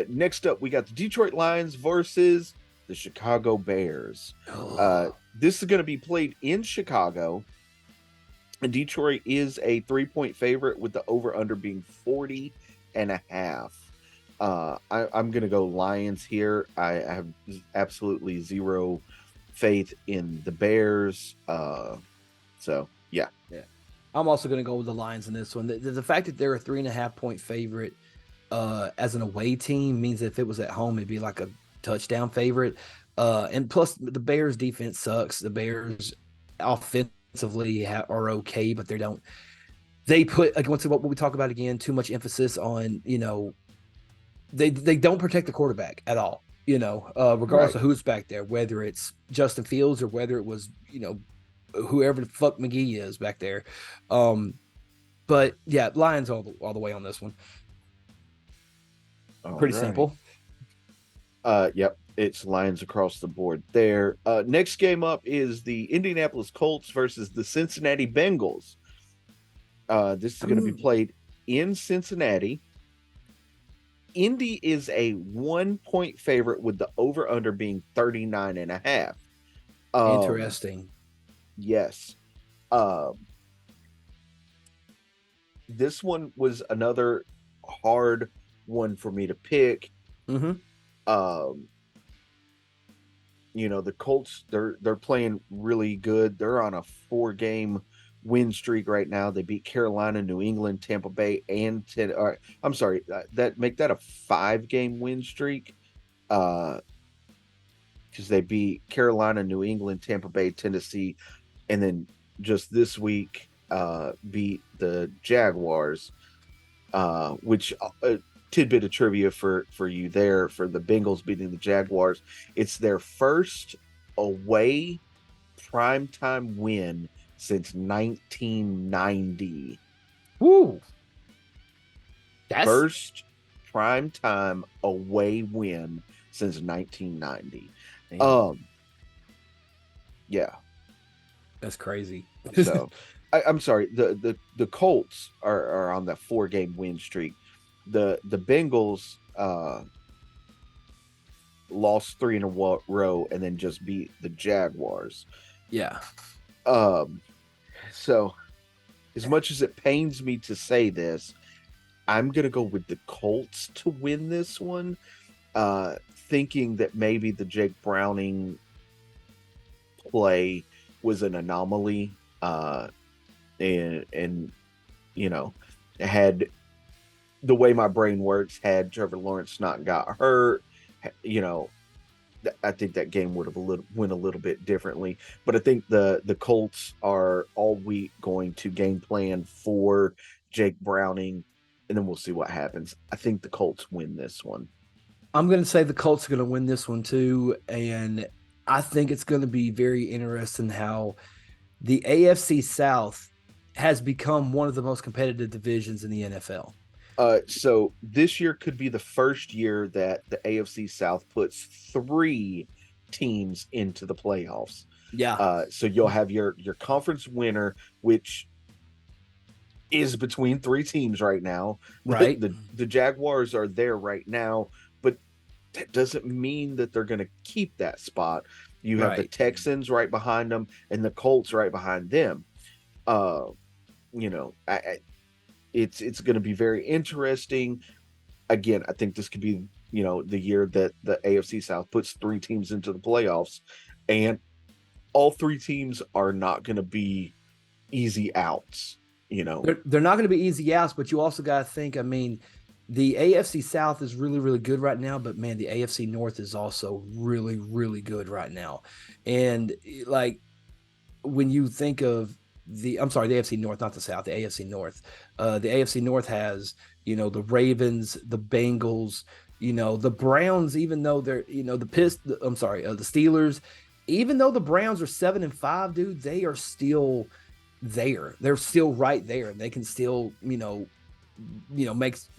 [SPEAKER 1] Next up, we got the Detroit Lions versus the Chicago Bears. This is going to be played in Chicago. And Detroit is a 3-point favorite with the over-under being 40.5. I'm going to go Lions here. I have absolutely zero faith in the Bears. So, yeah.
[SPEAKER 2] I'm also going to go with the Lions in this one. The fact that they're a 3.5 point favorite as an away team means that if it was at home, it'd be like a touchdown favorite. And plus, the Bears defense sucks. The Bears offensively are okay, but they put, like, once what we talk about again, too much emphasis on, they don't protect the quarterback at all, regardless of who's back there, whether it's Justin Fields or whether it was, whoever the fuck McGee is back there. But yeah, Lions all the way on this one. Pretty simple.
[SPEAKER 1] Yep, it's Lions across the board there. Next game up is the Indianapolis Colts versus the Cincinnati Bengals. This is going to be played in Cincinnati. Indy is a 1 point favorite with the over under being 39.5.
[SPEAKER 2] Interesting.
[SPEAKER 1] Yes. This one was another hard one for me to pick.
[SPEAKER 2] Mm-hmm.
[SPEAKER 1] The Colts, they're playing really good. They're on a 4-game win streak right now. They beat Carolina, New England, Tampa Bay, and I'm sorry, that make that a 5-game win streak. Because they beat Carolina, New England, Tampa Bay, Tennessee, and then just this week beat the Jaguars, which tidbit of trivia for you there for the Bengals beating the Jaguars. It's their first away primetime win since 1990.
[SPEAKER 2] Woo!
[SPEAKER 1] First primetime away win since 1990. Yeah.
[SPEAKER 2] That's crazy.
[SPEAKER 1] So I'm sorry, the Colts are on that 4-game win streak. The Bengals lost 3 in a row and then just beat the Jaguars.
[SPEAKER 2] Yeah.
[SPEAKER 1] So as much as it pains me to say this, I'm gonna go with the Colts to win this one, thinking that maybe the Jake Browning play was an anomaly, and had the way my brain works, had Trevor Lawrence not got hurt, I think that game would have went a little bit differently. But I think the Colts are all week going to game plan for Jake Browning, and then we'll see what happens. I think the Colts win this one.
[SPEAKER 2] I'm going to say the Colts are going to win this one too, and I think it's going to be very interesting how the AFC South has become one of the most competitive divisions in the NFL.
[SPEAKER 1] So this year could be the first year that the AFC South puts 3 teams into the playoffs.
[SPEAKER 2] Yeah.
[SPEAKER 1] So you'll have your conference winner, which is between 3 teams right now.
[SPEAKER 2] Right.
[SPEAKER 1] The Jaguars are there right now, but that doesn't mean that they're going to keep that spot. You have the Texans right behind them and the Colts right behind them. It's going to be very interesting. Again, I think this could be, the year that the AFC South puts 3 teams into the playoffs, and all 3 teams are not going to be easy outs.
[SPEAKER 2] They're not going to be easy outs, but you also got to think, the AFC South is really, really good right now, but man, the AFC North is also really, really good right now. And like when you think of the AFC North, not the South, the AFC North. The AFC North has, the Ravens, the Bengals, the Browns, even though they're, the Steelers, even though the Browns are 7-5, dude, they are still there. They're still right there. They can still,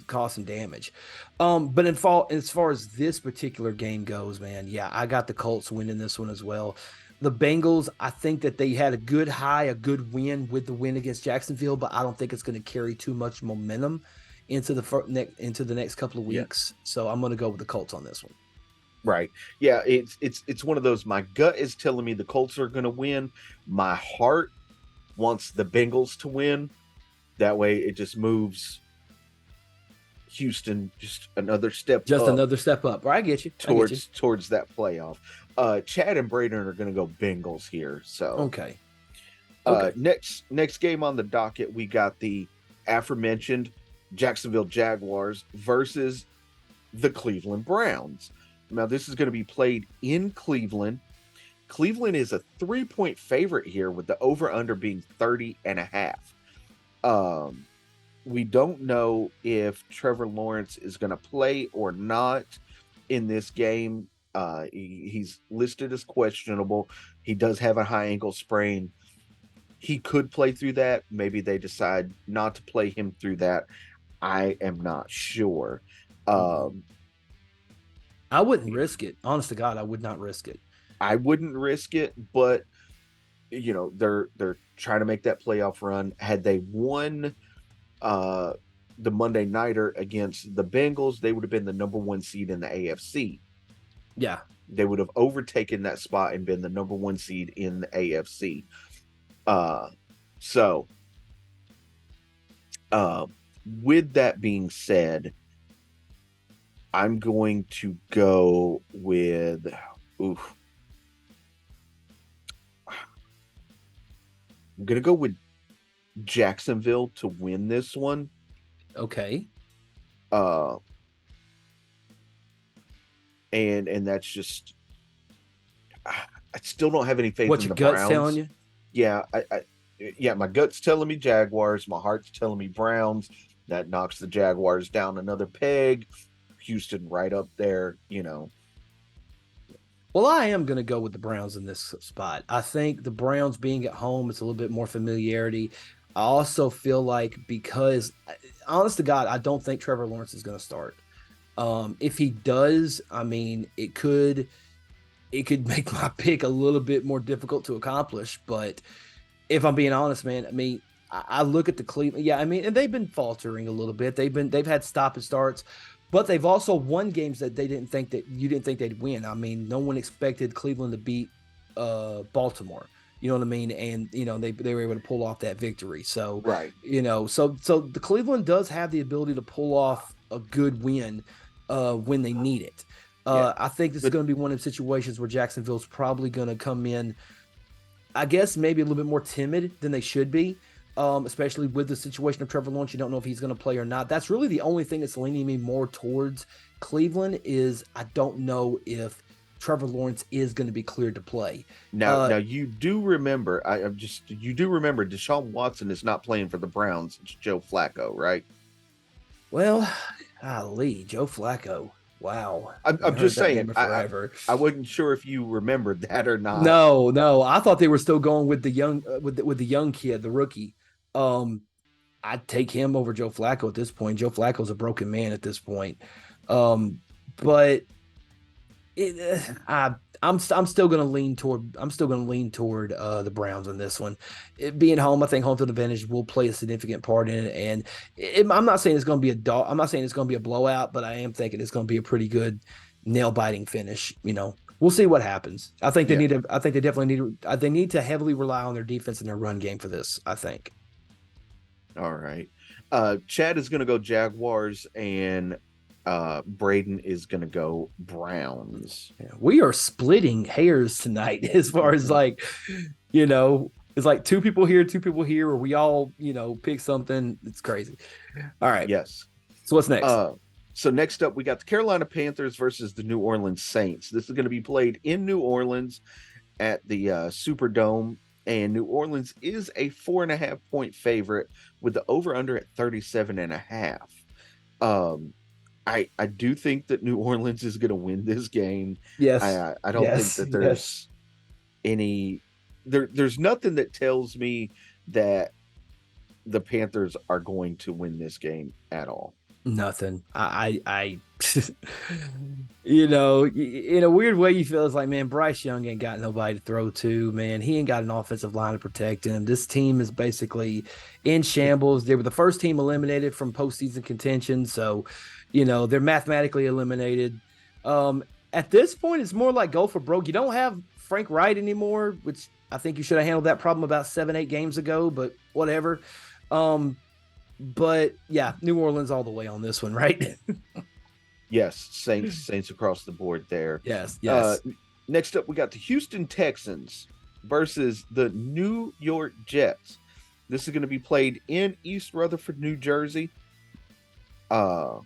[SPEAKER 2] cause some damage. But as far as this particular game goes, man, yeah, I got the Colts winning this one as well. The Bengals, I think that they had a good win with the win against Jacksonville, but I don't think it's going to carry too much momentum into the next couple of weeks. Yeah. So I'm going to go with the Colts on this one.
[SPEAKER 1] Right. Yeah, it's one of those, my gut is telling me the Colts are going to win. My heart wants the Bengals to win. That way it just moves Houston just another step
[SPEAKER 2] up. Right, I get you.
[SPEAKER 1] Towards that playoff. Chad and Braden are going to go Bengals here. So
[SPEAKER 2] okay.
[SPEAKER 1] Next game on the docket, we got the aforementioned Jacksonville Jaguars versus the Cleveland Browns. Now this is going to be played in Cleveland. Cleveland is a 3-point favorite here with the over-under being 30.5. We don't know if Trevor Lawrence is going to play or not in this game. He's listed as questionable. He does have a high ankle sprain. He could play through that. Maybe they decide not to play him through that. I am not sure.
[SPEAKER 2] I wouldn't risk it. Honest to God, I would not risk it.
[SPEAKER 1] I wouldn't risk it, but they're trying to make that playoff run. Had they won uh the Monday nighter against the Bengals, they would have been the number one seed in the AFC.
[SPEAKER 2] Yeah.
[SPEAKER 1] They would have overtaken that spot and been the number one seed in the AFC. So with that being said, I'm going to go with oof. I'm gonna go with Jacksonville to win this one.
[SPEAKER 2] Okay.
[SPEAKER 1] Uh and that's just I still don't have any faith
[SPEAKER 2] What
[SPEAKER 1] in
[SPEAKER 2] your
[SPEAKER 1] the
[SPEAKER 2] gut's telling
[SPEAKER 1] Browns.
[SPEAKER 2] you?
[SPEAKER 1] Yeah, yeah, my gut's telling me Jaguars, my heart's telling me Browns. That knocks the Jaguars down another peg. Houston right up there,
[SPEAKER 2] Well, I am going to go with the Browns in this spot. I think the Browns being at home, it's a little bit more familiarity. I also feel like because, honest to God, I don't think Trevor Lawrence is going to start. If he does, I mean, it could make my pick a little bit more difficult to accomplish. But if I'm being honest, man, I mean, I look at the Cleveland, yeah, I mean, and they've been faltering a little bit. They've had stop and starts, but they've also won games that they didn't think that you didn't think they'd win. I mean, no one expected Cleveland to beat Baltimore. You know what I mean? And they were able to pull off that victory. So
[SPEAKER 1] right.
[SPEAKER 2] so the Cleveland does have the ability to pull off a good win when they need it.
[SPEAKER 1] Yeah.
[SPEAKER 2] I think this is going to be one of the situations where Jacksonville's probably going to come in, I guess, maybe a little bit more timid than they should be, especially with the situation of Trevor Lawrence. You don't know if he's going to play or not. That's really the only thing that's leaning me more towards Cleveland is I don't know if Trevor Lawrence is going to be cleared to play.
[SPEAKER 1] Now you do remember, you do remember Deshaun Watson is not playing for the Browns. It's Joe Flacco, right?
[SPEAKER 2] Well, golly, Joe Flacco. Wow.
[SPEAKER 1] I'm just saying. I wasn't sure if you remembered that or not.
[SPEAKER 2] No. I thought they were still going with the young with the young kid, the rookie. I'd take him over Joe Flacco at this point. Joe Flacco's a broken man at this point. But I'm still going to lean toward the Browns on this one. It being home, I think home field advantage will play a significant part in it. And I'm not saying it's going to be I'm not saying it's going to be a blowout, but I am thinking it's going to be a pretty good nail biting finish. We'll see what happens. I think they need to heavily rely on their defense and their run game for this, I think.
[SPEAKER 1] All right. Chad is going to go Jaguars and Braden is going to go Browns.
[SPEAKER 2] Yeah, we are splitting hairs tonight as far as it's like two people here, or we all, pick something. It's crazy. All right.
[SPEAKER 1] Yes.
[SPEAKER 2] So what's next?
[SPEAKER 1] So next up, we got the Carolina Panthers versus the New Orleans Saints. This is going to be played in New Orleans at the Superdome, and New Orleans is a 4.5 point favorite with the over/under at 37.5. I do think that New Orleans is going to win this game.
[SPEAKER 2] Yes.
[SPEAKER 1] I don't think that there's there's nothing that tells me that the Panthers are going to win this game at all.
[SPEAKER 2] Nothing. I in a weird way, you feel it's like, man, Bryce Young ain't got nobody to throw to, man. He ain't got an offensive line to protect him. This team is basically in shambles. They were the first team eliminated from postseason contention. So, they're mathematically eliminated. At this point, it's more like go for broke. You don't have Frank Wright anymore, which I think you should have handled that problem about 7-8 games ago, but whatever. But yeah, New Orleans all the way on this one, right?
[SPEAKER 1] Yes, Saints across the board there.
[SPEAKER 2] Yes.
[SPEAKER 1] Next up, we got the Houston Texans versus the New York Jets. This is going to be played in East Rutherford, New Jersey. Now,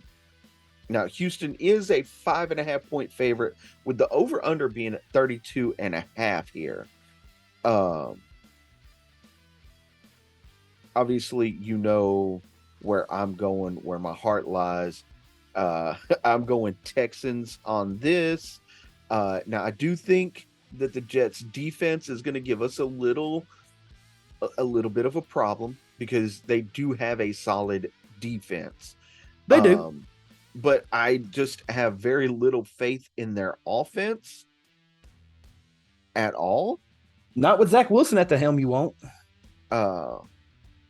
[SPEAKER 1] Houston is a 5.5 point favorite with the over/under being at 32.5 here. Obviously, where I'm going, where my heart lies. I'm going Texans on this. Now, I do think that the Jets defense is going to give us a little bit of a problem because they do have a solid defense.
[SPEAKER 2] They do.
[SPEAKER 1] but I just have very little faith in their offense at all.
[SPEAKER 2] Not with Zach Wilson at the helm, you won't.
[SPEAKER 1] Uh,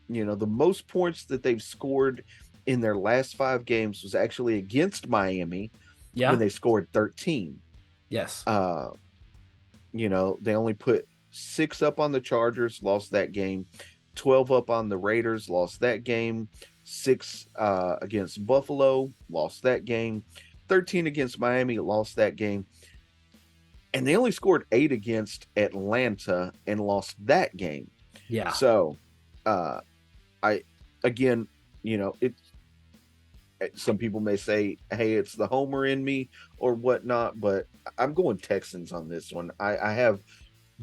[SPEAKER 1] the most points that they've scored in their last 5 games was actually against Miami
[SPEAKER 2] Yeah.
[SPEAKER 1] when they scored 13.
[SPEAKER 2] Yes.
[SPEAKER 1] They only put 6 up on the Chargers, lost that game. 12 up on the Raiders, lost that game. 6 against Buffalo, lost that game. 13 against Miami, lost that game. And they only scored 8 against Atlanta and lost that game.
[SPEAKER 2] Yeah.
[SPEAKER 1] So, again, some people may say, hey, it's the homer in me or whatnot, but I'm going Texans on this one. I have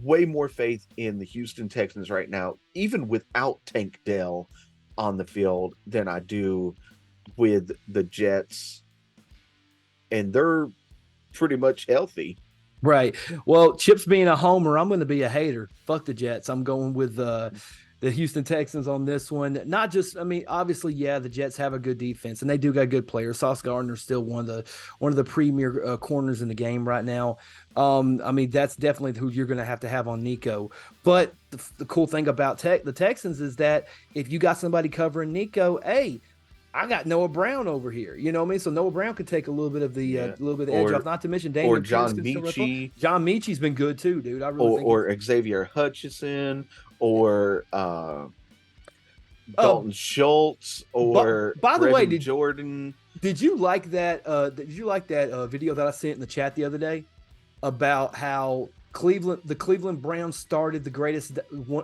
[SPEAKER 1] way more faith in the Houston Texans right now, even without Tank Dell on the field, than I do with the Jets. And they're pretty much healthy.
[SPEAKER 2] Right. Well, Chip's being a homer, I'm going to be a hater. Fuck the Jets. I'm going with the Houston Texans on this one. Not just, obviously, yeah, the Jets have a good defense and they do got good players. Sauce Gardner's still one of the premier corners in the game right now. That's definitely who you're going to have on Nico. But the cool thing about the Texans is that if you got somebody covering Nico, hey, I got Noah Brown over here. You know what I mean? So Noah Brown could take a little bit of the edge off. Not to mention Daniel
[SPEAKER 1] or John Michie.
[SPEAKER 2] John Michie's been good too, dude. I really
[SPEAKER 1] or Xavier Hutchinson or Dalton Schultz or
[SPEAKER 2] by the way,
[SPEAKER 1] Jordan.
[SPEAKER 2] Did you like that? Video that I sent in the chat the other day about how the Cleveland Browns started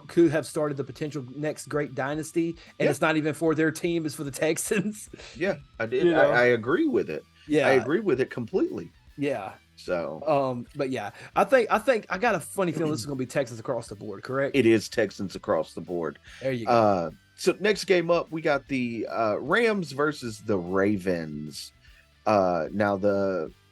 [SPEAKER 2] could have started the potential next great dynasty, and it's not even for their team; it's for the Texans.
[SPEAKER 1] Yeah, I did. I agree with it.
[SPEAKER 2] Yeah,
[SPEAKER 1] I agree with it completely.
[SPEAKER 2] Yeah.
[SPEAKER 1] So,
[SPEAKER 2] but yeah, I think I got a funny feeling this is going to be Texans across the board. Correct?
[SPEAKER 1] It is Texans across the board.
[SPEAKER 2] There you go.
[SPEAKER 1] So next game up, we got the Rams versus the Ravens. Now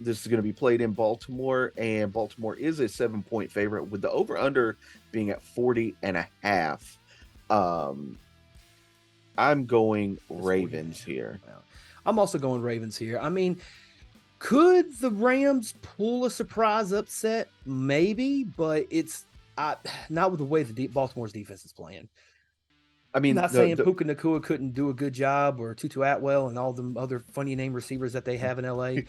[SPEAKER 1] this is going to be played in Baltimore, and Baltimore is a 7-point favorite with the over/under being at 40.5. I'm going Ravens here.
[SPEAKER 2] I'm also going Ravens here. Could the Rams pull a surprise upset? Maybe, but it's not with the way Baltimore's defense is playing. I'm not saying Puka Nacua couldn't do a good job, or Tutu Atwell and all the other funny name receivers that they have in LA.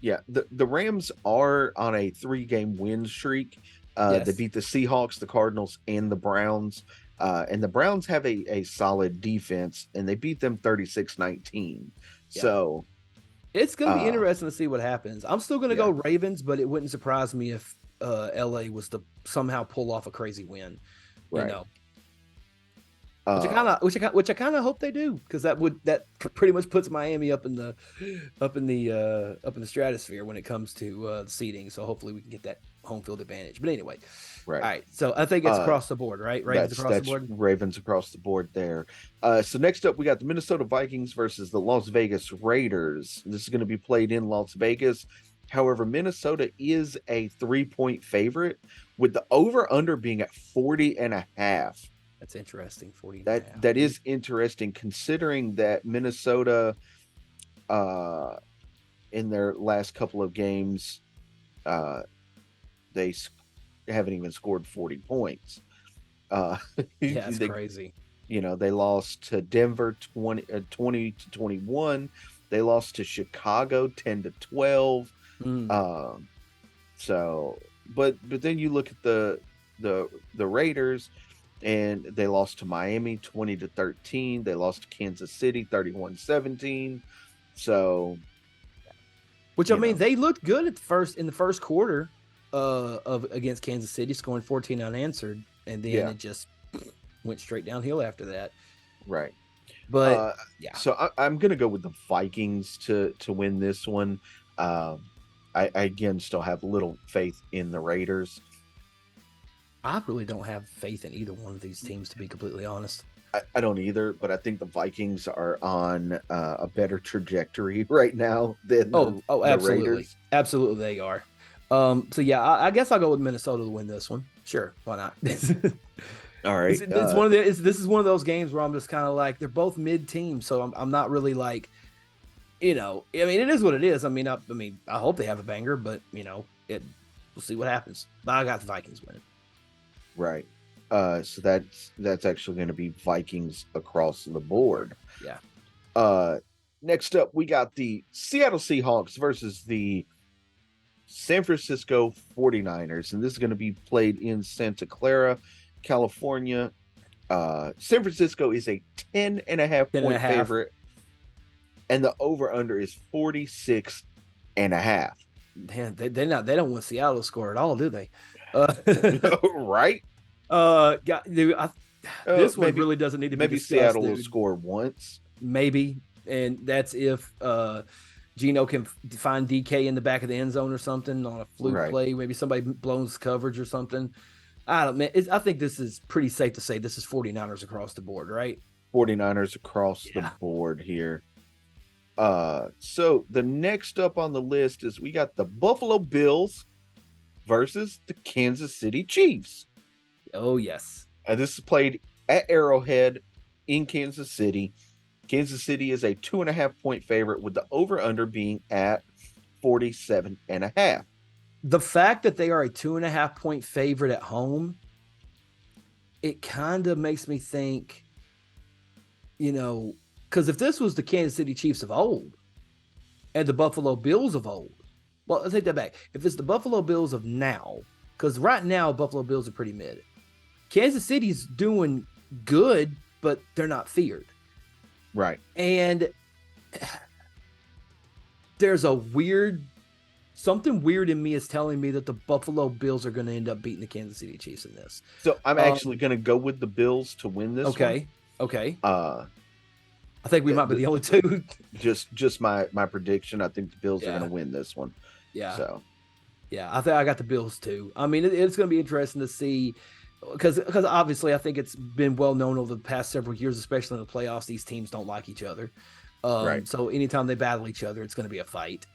[SPEAKER 1] Yeah, the Rams are on a 3-game win streak. They beat the Seahawks, the Cardinals, and the Browns. And the Browns have a solid defense, and they beat them 36-19. Yeah. So
[SPEAKER 2] it's going to be interesting to see what happens. I'm still going to go Ravens, but it wouldn't surprise me if LA was to somehow pull off a crazy win.
[SPEAKER 1] Right.
[SPEAKER 2] Which I kind of hope they do, because that pretty much puts Miami up in the stratosphere when it comes to seeding. So hopefully we can get that home field advantage. But anyway,
[SPEAKER 1] right.
[SPEAKER 2] All right. So I think it's across the board, right? Ravens across the board.
[SPEAKER 1] Ravens across the board there. So next up, we got the Minnesota Vikings versus the Las Vegas Raiders. This is going to be played in Las Vegas. However, Minnesota is a 3-point favorite with the over/under being at 40.5.
[SPEAKER 2] That's interesting. 40.
[SPEAKER 1] That is interesting, considering that Minnesota, in their last couple of games, they haven't even scored 40 points.
[SPEAKER 2] That's crazy.
[SPEAKER 1] They lost to Denver 20-21. They lost to Chicago 10-12. But then you look at the Raiders, and they lost to Miami 20-13. They lost to Kansas City 31-17. So,
[SPEAKER 2] they looked good in the first quarter against Kansas City, scoring 14 unanswered, and then it just went straight downhill after that.
[SPEAKER 1] Right.
[SPEAKER 2] But
[SPEAKER 1] So I'm gonna go with the Vikings to win this one. I again still have little faith in the Raiders.
[SPEAKER 2] I really don't have faith in either one of these teams, to be completely honest.
[SPEAKER 1] I don't either, but I think the Vikings are on a better trajectory right now than the
[SPEAKER 2] absolutely.
[SPEAKER 1] Raiders.
[SPEAKER 2] Absolutely, they are. I guess I'll go with Minnesota to win this one. Sure, why not?
[SPEAKER 1] All right.
[SPEAKER 2] This is one of those games where I'm just kind of like, they're both mid team, so I'm not really like, I mean, it is what it is. I mean, I hope they have a banger, but we'll see what happens. But I got the Vikings winning.
[SPEAKER 1] Right. So that's actually going to be Vikings across the board.
[SPEAKER 2] Yeah.
[SPEAKER 1] Next up, we got the Seattle Seahawks versus the San Francisco 49ers, and this is going to be played in Santa Clara, California. San Francisco is a 10.5-point favorite, and the over-under is 46.5.
[SPEAKER 2] Man, they don't want Seattle to score at all, do they?
[SPEAKER 1] Right?
[SPEAKER 2] This one really doesn't need to be discussed.
[SPEAKER 1] Maybe Seattle will score once.
[SPEAKER 2] Maybe, and that's if Geno can find DK in the back of the end zone or something on a fluke play. Maybe somebody blows coverage or something. I think this is pretty safe to say this is 49ers across the board, right?
[SPEAKER 1] 49ers across the board here. So the next up on the list is we got the Buffalo Bills versus the Kansas City Chiefs.
[SPEAKER 2] Oh, yes.
[SPEAKER 1] This is played at Arrowhead in Kansas City. Kansas City is a 2.5-point favorite with the over-under being at 47.5.
[SPEAKER 2] The fact that they are a 2.5-point favorite at home, it kind of makes me think, because if this was the Kansas City Chiefs of old and the Buffalo Bills of old, well, let's take that back. If it's the Buffalo Bills of now, because right now Buffalo Bills are pretty mid. Kansas City's doing good, but they're not feared.
[SPEAKER 1] Right.
[SPEAKER 2] And there's something weird in me is telling me that the Buffalo Bills are going to end up beating the Kansas City Chiefs in this.
[SPEAKER 1] So I'm actually going to go with the Bills to win this one.
[SPEAKER 2] Okay. I think we might be the only two.
[SPEAKER 1] Just my prediction. I think the Bills are going to win this one.
[SPEAKER 2] Yeah.
[SPEAKER 1] So.
[SPEAKER 2] Yeah, I think I got the Bills too. I mean, it's going to be interesting to see because obviously I think it's been well known over the past several years, especially in the playoffs, these teams don't like each other.
[SPEAKER 1] Right.
[SPEAKER 2] So anytime they battle each other, it's going to be a fight.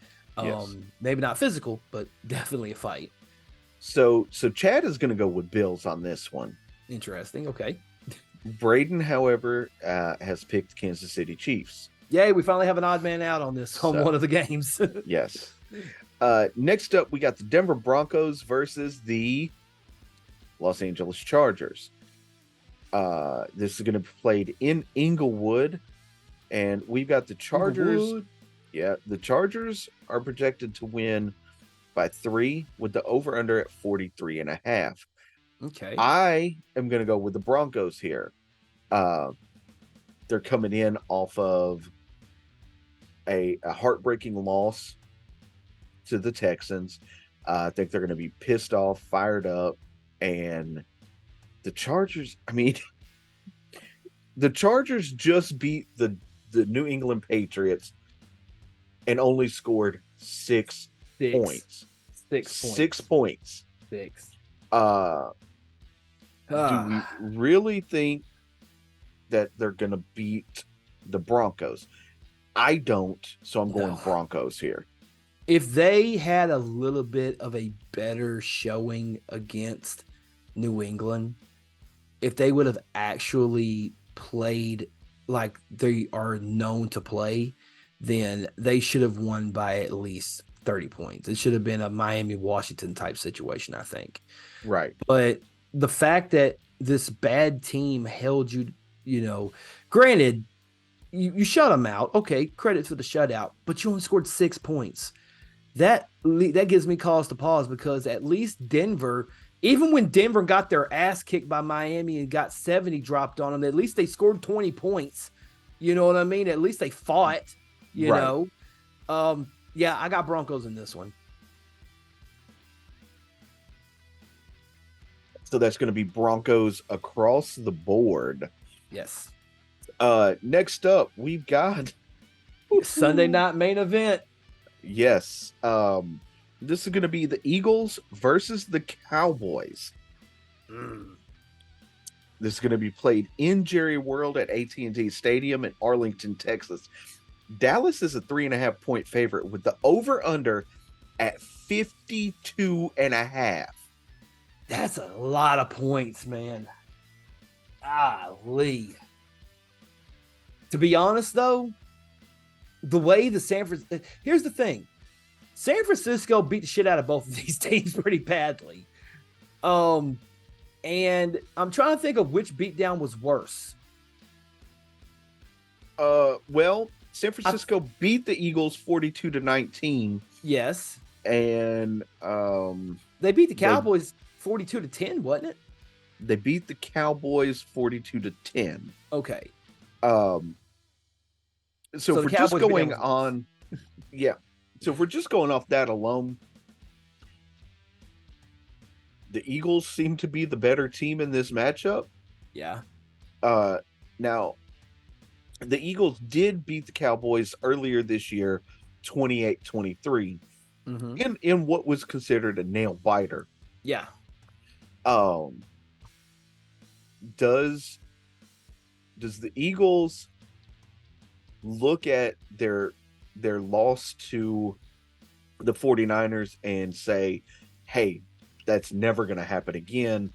[SPEAKER 1] Yes.
[SPEAKER 2] Maybe not physical, but definitely a fight.
[SPEAKER 1] So Chad is going to go with Bills on this one.
[SPEAKER 2] Interesting. Okay.
[SPEAKER 1] Braden, however, has picked Kansas City Chiefs.
[SPEAKER 2] Yay, we finally have an odd man out on one of the games.
[SPEAKER 1] Yes. Next up, we got the Denver Broncos versus the Los Angeles Chargers. This is going to be played in Inglewood, and we've got the Chargers.
[SPEAKER 2] Inglewood.
[SPEAKER 1] Yeah, the Chargers are projected to win by 3 with the over-under at 43.5.
[SPEAKER 2] Okay.
[SPEAKER 1] I am going to go with the Broncos here. They're coming in off of a heartbreaking loss to the Texans. I think they're going to be pissed off, fired up, and the Chargers, the Chargers just beat the New England Patriots and only scored 6 points. 6 points.
[SPEAKER 2] 6.
[SPEAKER 1] Do we really think that they're going to beat the Broncos? I don't, so I'm going Broncos here.
[SPEAKER 2] If they had a little bit of a better showing against New England, if they would have actually played like they are known to play, then they should have won by at least 30 points. It should have been a Miami-Washington type situation, I think.
[SPEAKER 1] Right.
[SPEAKER 2] But the fact that this bad team held you, granted, you shut them out. Okay, credit for the shutout, but you only scored 6 points. That gives me cause to pause because at least Denver, even when Denver got their ass kicked by Miami and got 70 dropped on them, at least they scored 20 points. You know what I mean? At least they fought, you know. Yeah, I got Broncos in this one.
[SPEAKER 1] So that's going to be Broncos across the board.
[SPEAKER 2] Yes.
[SPEAKER 1] Next up, we've got
[SPEAKER 2] Sunday night main event.
[SPEAKER 1] Yes. This is going to be the Eagles versus the Cowboys. This is going to be played in Jerry World at AT&T Stadium in Arlington, Texas. Dallas is a 3.5-point favorite with the over-under at 52.5.
[SPEAKER 2] That's a lot of points, man. Golly. To be honest, though, the way the here's the thing. San Francisco beat the shit out of both of these teams pretty badly. And I'm trying to think of which beatdown was worse.
[SPEAKER 1] Well, San Francisco beat the Eagles 42-19.
[SPEAKER 2] Yes.
[SPEAKER 1] And
[SPEAKER 2] they beat the Cowboys 42-10, wasn't it?
[SPEAKER 1] They beat the Cowboys 42-10.
[SPEAKER 2] Okay.
[SPEAKER 1] So if we're just going on, yeah. So if we're just going off that alone, the Eagles seem to be the better team in this matchup.
[SPEAKER 2] Yeah.
[SPEAKER 1] Now, the Eagles did beat the Cowboys earlier this year, 28-23, in what was considered a nail biter.
[SPEAKER 2] Yeah.
[SPEAKER 1] Does the Eagles look at their loss to the 49ers and say, hey, that's never going to happen again,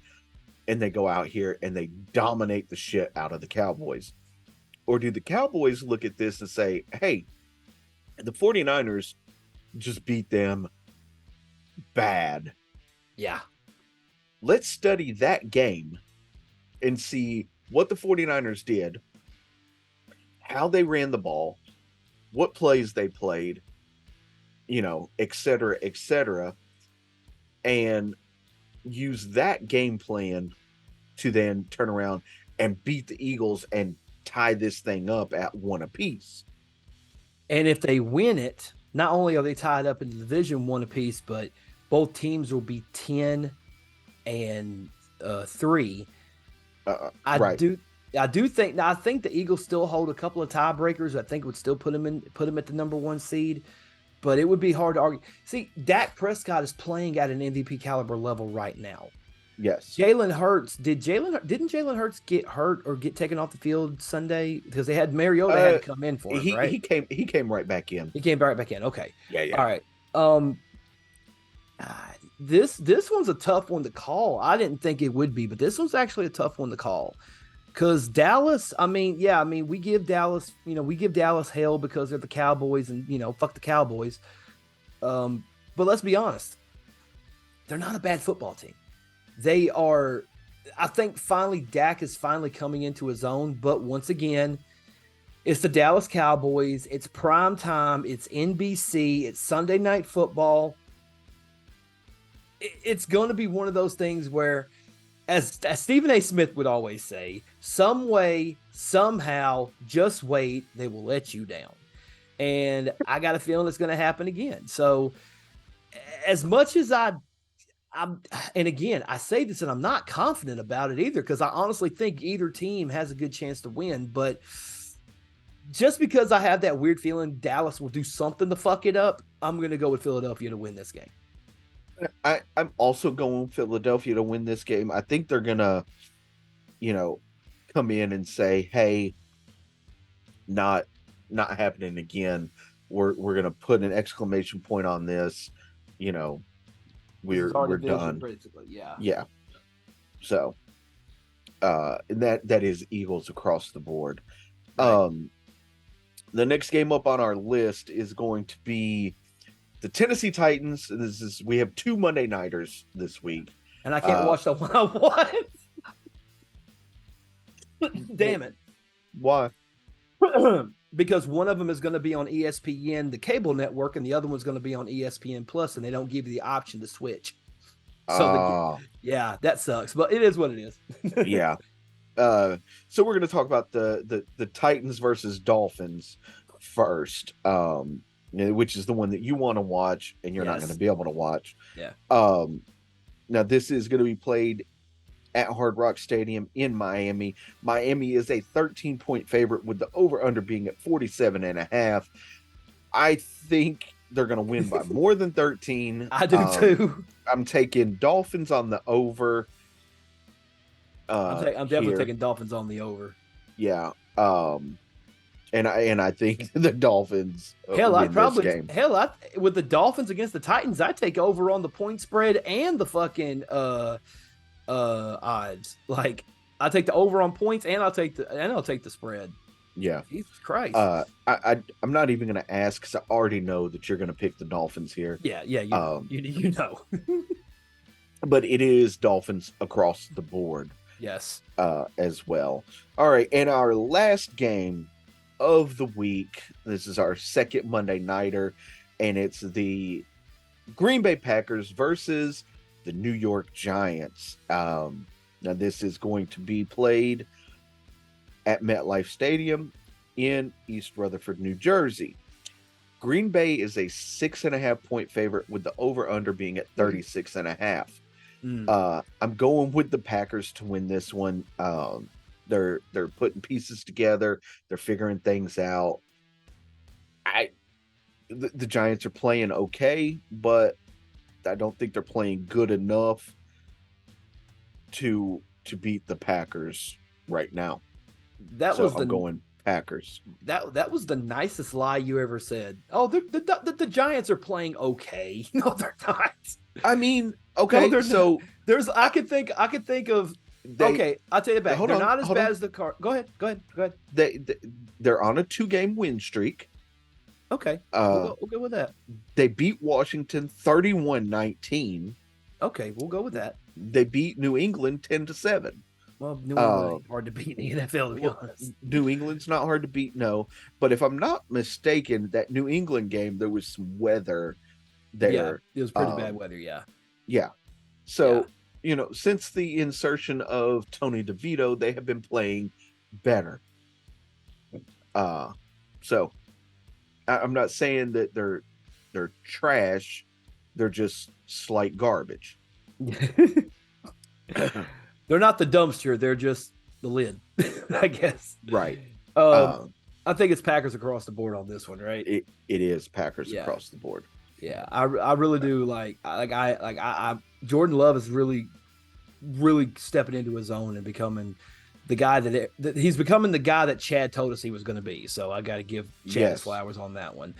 [SPEAKER 1] and they go out here and they dominate the shit out of the Cowboys? Or do the Cowboys look at this and say, hey, the 49ers just beat them bad.
[SPEAKER 2] Yeah.
[SPEAKER 1] Let's study that game and see what the 49ers did, how they ran the ball, what plays they played, et cetera, and use that game plan to then turn around and beat the Eagles and tie this thing up at 1 apiece.
[SPEAKER 2] And if they win it, not only are they tied up in the division 1 apiece, but both teams will be 10-3. I do think. Now, I think the Eagles still hold a couple of tiebreakers. I think it would still put them at the number 1 seed, but it would be hard to argue. See, Dak Prescott is playing at an MVP caliber level right now.
[SPEAKER 1] Yes.
[SPEAKER 2] Jalen Hurts. Didn't Jalen Hurts get hurt or get taken off the field Sunday because they had Mariota had to come in for him, right?
[SPEAKER 1] He came right back in.
[SPEAKER 2] He came right back in. Okay.
[SPEAKER 1] Yeah.
[SPEAKER 2] All right. This one's a tough one to call. I didn't think it would be, but this one's actually a tough one to call. Because Dallas, we give Dallas hell because they're the Cowboys and, fuck the Cowboys. But let's be honest. They're not a bad football team. They are, I think finally Dak is finally coming into his own. But once again, it's the Dallas Cowboys. It's prime time. It's NBC. It's Sunday Night Football. It's going to be one of those things where, as Stephen A. Smith would always say, some way, somehow, just wait, they will let you down. And I got a feeling it's going to happen again. So as much as and again, I say this and I'm not confident about it either, because I honestly think either team has a good chance to win. But just because I have that weird feeling Dallas will do something to fuck it up, I'm going to go with Philadelphia to win this game.
[SPEAKER 1] I'm also going Philadelphia to win this game. I think they're gonna, come in and say, "Hey, not happening again. We're gonna put an exclamation point on this. We're done."
[SPEAKER 2] Basically, yeah.
[SPEAKER 1] Yeah. So, and that is Eagles across the board.
[SPEAKER 2] Right.
[SPEAKER 1] The next game up on our list is going to be the Tennessee Titans. We have 2 Monday nighters this week,
[SPEAKER 2] and I can't watch the one I want. Damn it!
[SPEAKER 1] Why?
[SPEAKER 2] Because one of them is going to be on ESPN, the cable network, and the other one's going to be on ESPN Plus, and they don't give you the option to switch. So yeah, that sucks, but it is what it is.
[SPEAKER 1] Yeah. So we're going to talk about the Titans versus Dolphins first. Which is the one that you want to watch and you're not going to be able to watch.
[SPEAKER 2] Yeah.
[SPEAKER 1] Now this is going to be played at Hard Rock Stadium in Miami. Miami is a 13-point favorite with the over-under being at 47.5. I think they're going to win by more than 13.
[SPEAKER 2] I do too.
[SPEAKER 1] I'm taking Dolphins on the over.
[SPEAKER 2] I'm definitely taking Dolphins on the over.
[SPEAKER 1] Yeah. And I think the Dolphins
[SPEAKER 2] with the Dolphins against the Titans, I take over on the point spread and the fucking odds. Like, I take the over on points, and I'll take the spread.
[SPEAKER 1] Yeah.
[SPEAKER 2] Jesus Christ.
[SPEAKER 1] I'm not even going to ask because I already know that you're going to pick the Dolphins here.
[SPEAKER 2] Yeah, you know. You know.
[SPEAKER 1] But it is Dolphins across the board.
[SPEAKER 2] Yes.
[SPEAKER 1] As well. All right, and our last game of the week. This is our second Monday nighter, and it's the Green Bay Packers versus the New York Giants. Now this is going to be played at MetLife Stadium in East Rutherford, New Jersey. Green Bay is a 6.5 point favorite, with the over-under being at 36.5. I'm going with the Packers to win this one. They're putting pieces together. They're figuring things out. The Giants are playing okay, but I don't think they're playing good enough to beat the Packers right now. I'm going Packers.
[SPEAKER 2] That was the nicest lie you ever said. Oh, the Giants are playing okay. No, they're not.
[SPEAKER 1] I mean, okay,
[SPEAKER 2] no,
[SPEAKER 1] so
[SPEAKER 2] there's I could think of. Okay, I'll tell you back. They're not as bad as the car. Go ahead.
[SPEAKER 1] They're on a 2-game win streak.
[SPEAKER 2] Okay, we'll go with that.
[SPEAKER 1] They beat Washington 31-19.
[SPEAKER 2] Okay, we'll go with that.
[SPEAKER 1] They beat New England 10-7.
[SPEAKER 2] Well, New England ain't hard to beat in the NFL, to be honest.
[SPEAKER 1] New England's not hard to beat, no. But if I'm not mistaken, that New England game, there was some weather there.
[SPEAKER 2] Yeah, it was pretty bad weather, yeah.
[SPEAKER 1] Yeah. So, since the insertion of Tony DeVito, they have been playing better. So I'm not saying that they're trash. They're just slight garbage.
[SPEAKER 2] They're not the dumpster. They're just the lid, I guess.
[SPEAKER 1] Right.
[SPEAKER 2] I think it's Packers across the board on this one, right?
[SPEAKER 1] It is Packers across the board.
[SPEAKER 2] Yeah, I really do Jordan Love is really, really stepping into his own and becoming the guy that he's becoming the guy that Chad told us he was going to be. So I got to give Chad flowers on that one.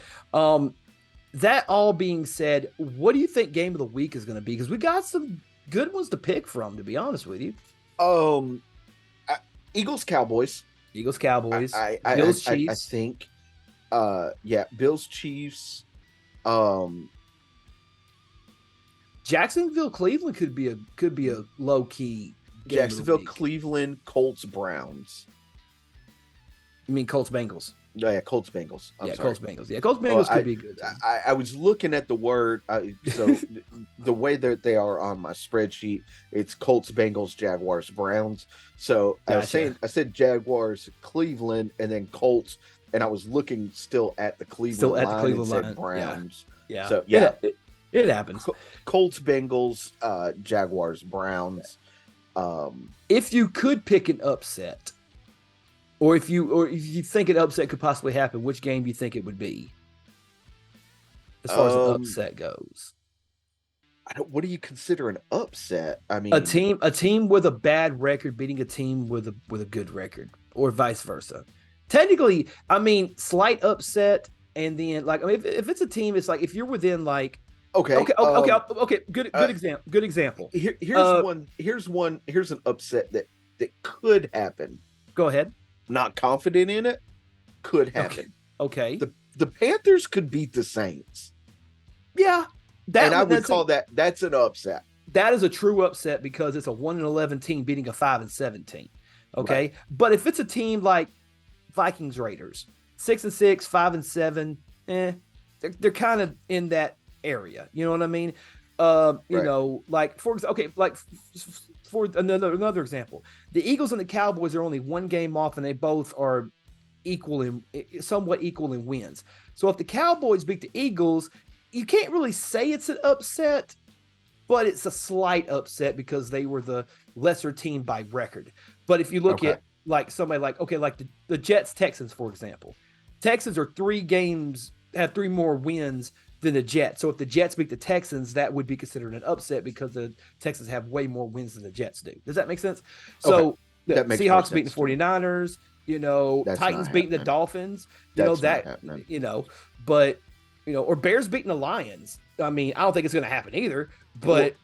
[SPEAKER 2] That all being said, what do you think game of the week is going to be? Because we got some good ones to pick from, to be honest with you.
[SPEAKER 1] Eagles Cowboys.
[SPEAKER 2] Bills Chiefs.
[SPEAKER 1] I think. Bills Chiefs.
[SPEAKER 2] Jacksonville Cleveland could be a low key.
[SPEAKER 1] Jacksonville Cleveland Colts Browns.
[SPEAKER 2] You mean Colts Bengals?
[SPEAKER 1] Oh, yeah, Colts Bengals.
[SPEAKER 2] Colts Bengals. Yeah, Colts Bengals could be good.
[SPEAKER 1] I was looking at the word. So the way that they are on my spreadsheet, it's Colts Bengals Jaguars Browns. So
[SPEAKER 2] gotcha.
[SPEAKER 1] I said Jaguars Cleveland and then Colts, and I was looking still at the Cleveland line and said Browns.
[SPEAKER 2] Yeah.
[SPEAKER 1] So
[SPEAKER 2] it happens.
[SPEAKER 1] Colts Bengals Jaguars Browns.
[SPEAKER 2] If you could pick an upset, or if you think an upset could possibly happen, which game do you think it would be? As far as an upset goes,
[SPEAKER 1] what do you consider an upset? I mean,
[SPEAKER 2] a team with a bad record beating a team with a good record, or vice versa. Technically, I mean, slight upset, and then if it's a team, it's like if you're within like. Okay. Good example.
[SPEAKER 1] Here's an upset that could happen.
[SPEAKER 2] Go ahead.
[SPEAKER 1] Not confident in it. Could happen.
[SPEAKER 2] Okay.
[SPEAKER 1] The Panthers could beat the Saints.
[SPEAKER 2] Yeah.
[SPEAKER 1] I would call that's an upset.
[SPEAKER 2] That is a true upset because it's a 1-11 team beating a 5-7 team. Okay. Right. But if it's a team like Vikings Raiders, 6-6, 5-7, they're kind of in that area. You know what I mean? For another example, the Eagles and the Cowboys are only one game off, and they both are somewhat equal in wins. So if the Cowboys beat the Eagles, you can't really say it's an upset, but it's a slight upset because they were the lesser team by record. But if you look at like somebody like the Jets Texans, for example, Texans are 3 games, have 3 more wins than the Jets. So if the Jets beat the Texans, that would be considered an upset because the Texans have way more wins than the Jets do. Does that make sense? So the Seahawks beating the 49ers, Titans beating the Dolphins, or Bears beating the Lions. I mean, I don't think it's going to happen either, but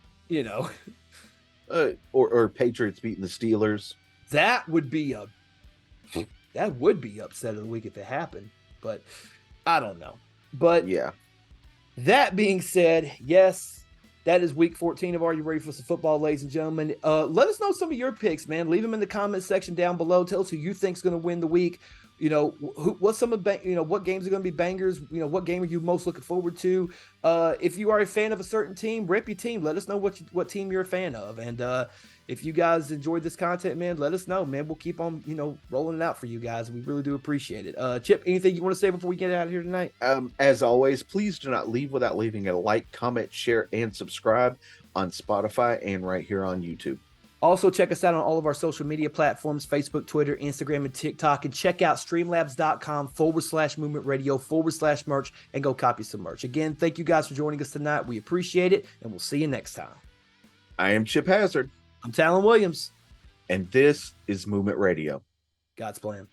[SPEAKER 1] or Patriots beating the Steelers.
[SPEAKER 2] That would be upset of the week if it happened, but I don't know. But
[SPEAKER 1] Yeah.
[SPEAKER 2] That being said, yes, that is week 14 of Are You Ready for Some Football, ladies and gentlemen. Let us know some of your picks, man. Leave them in the comment section down below. Tell us who you think's going to win the week. What's some of what games are going to be bangers? What game are you most looking forward to? If you are a fan of a certain team, rep your team. Let us know what team you're a fan of. And if you guys enjoyed this content, man, let us know, man. We'll keep on, rolling it out for you guys. We really do appreciate it. Chip, anything you want to say before we get out of here tonight?
[SPEAKER 1] As always, please do not leave without leaving a like, comment, share, and subscribe on Spotify and right here on YouTube.
[SPEAKER 2] Also, check us out on all of our social media platforms, Facebook, Twitter, Instagram, and TikTok. And check out streamlabs.com/movement radio/merch and go copy some merch. Again, thank you guys for joining us tonight. We appreciate it, and we'll see you next time.
[SPEAKER 1] I am Chip Hazard.
[SPEAKER 2] I'm Talon Williams.
[SPEAKER 1] And this is Movement Radio.
[SPEAKER 2] God's plan.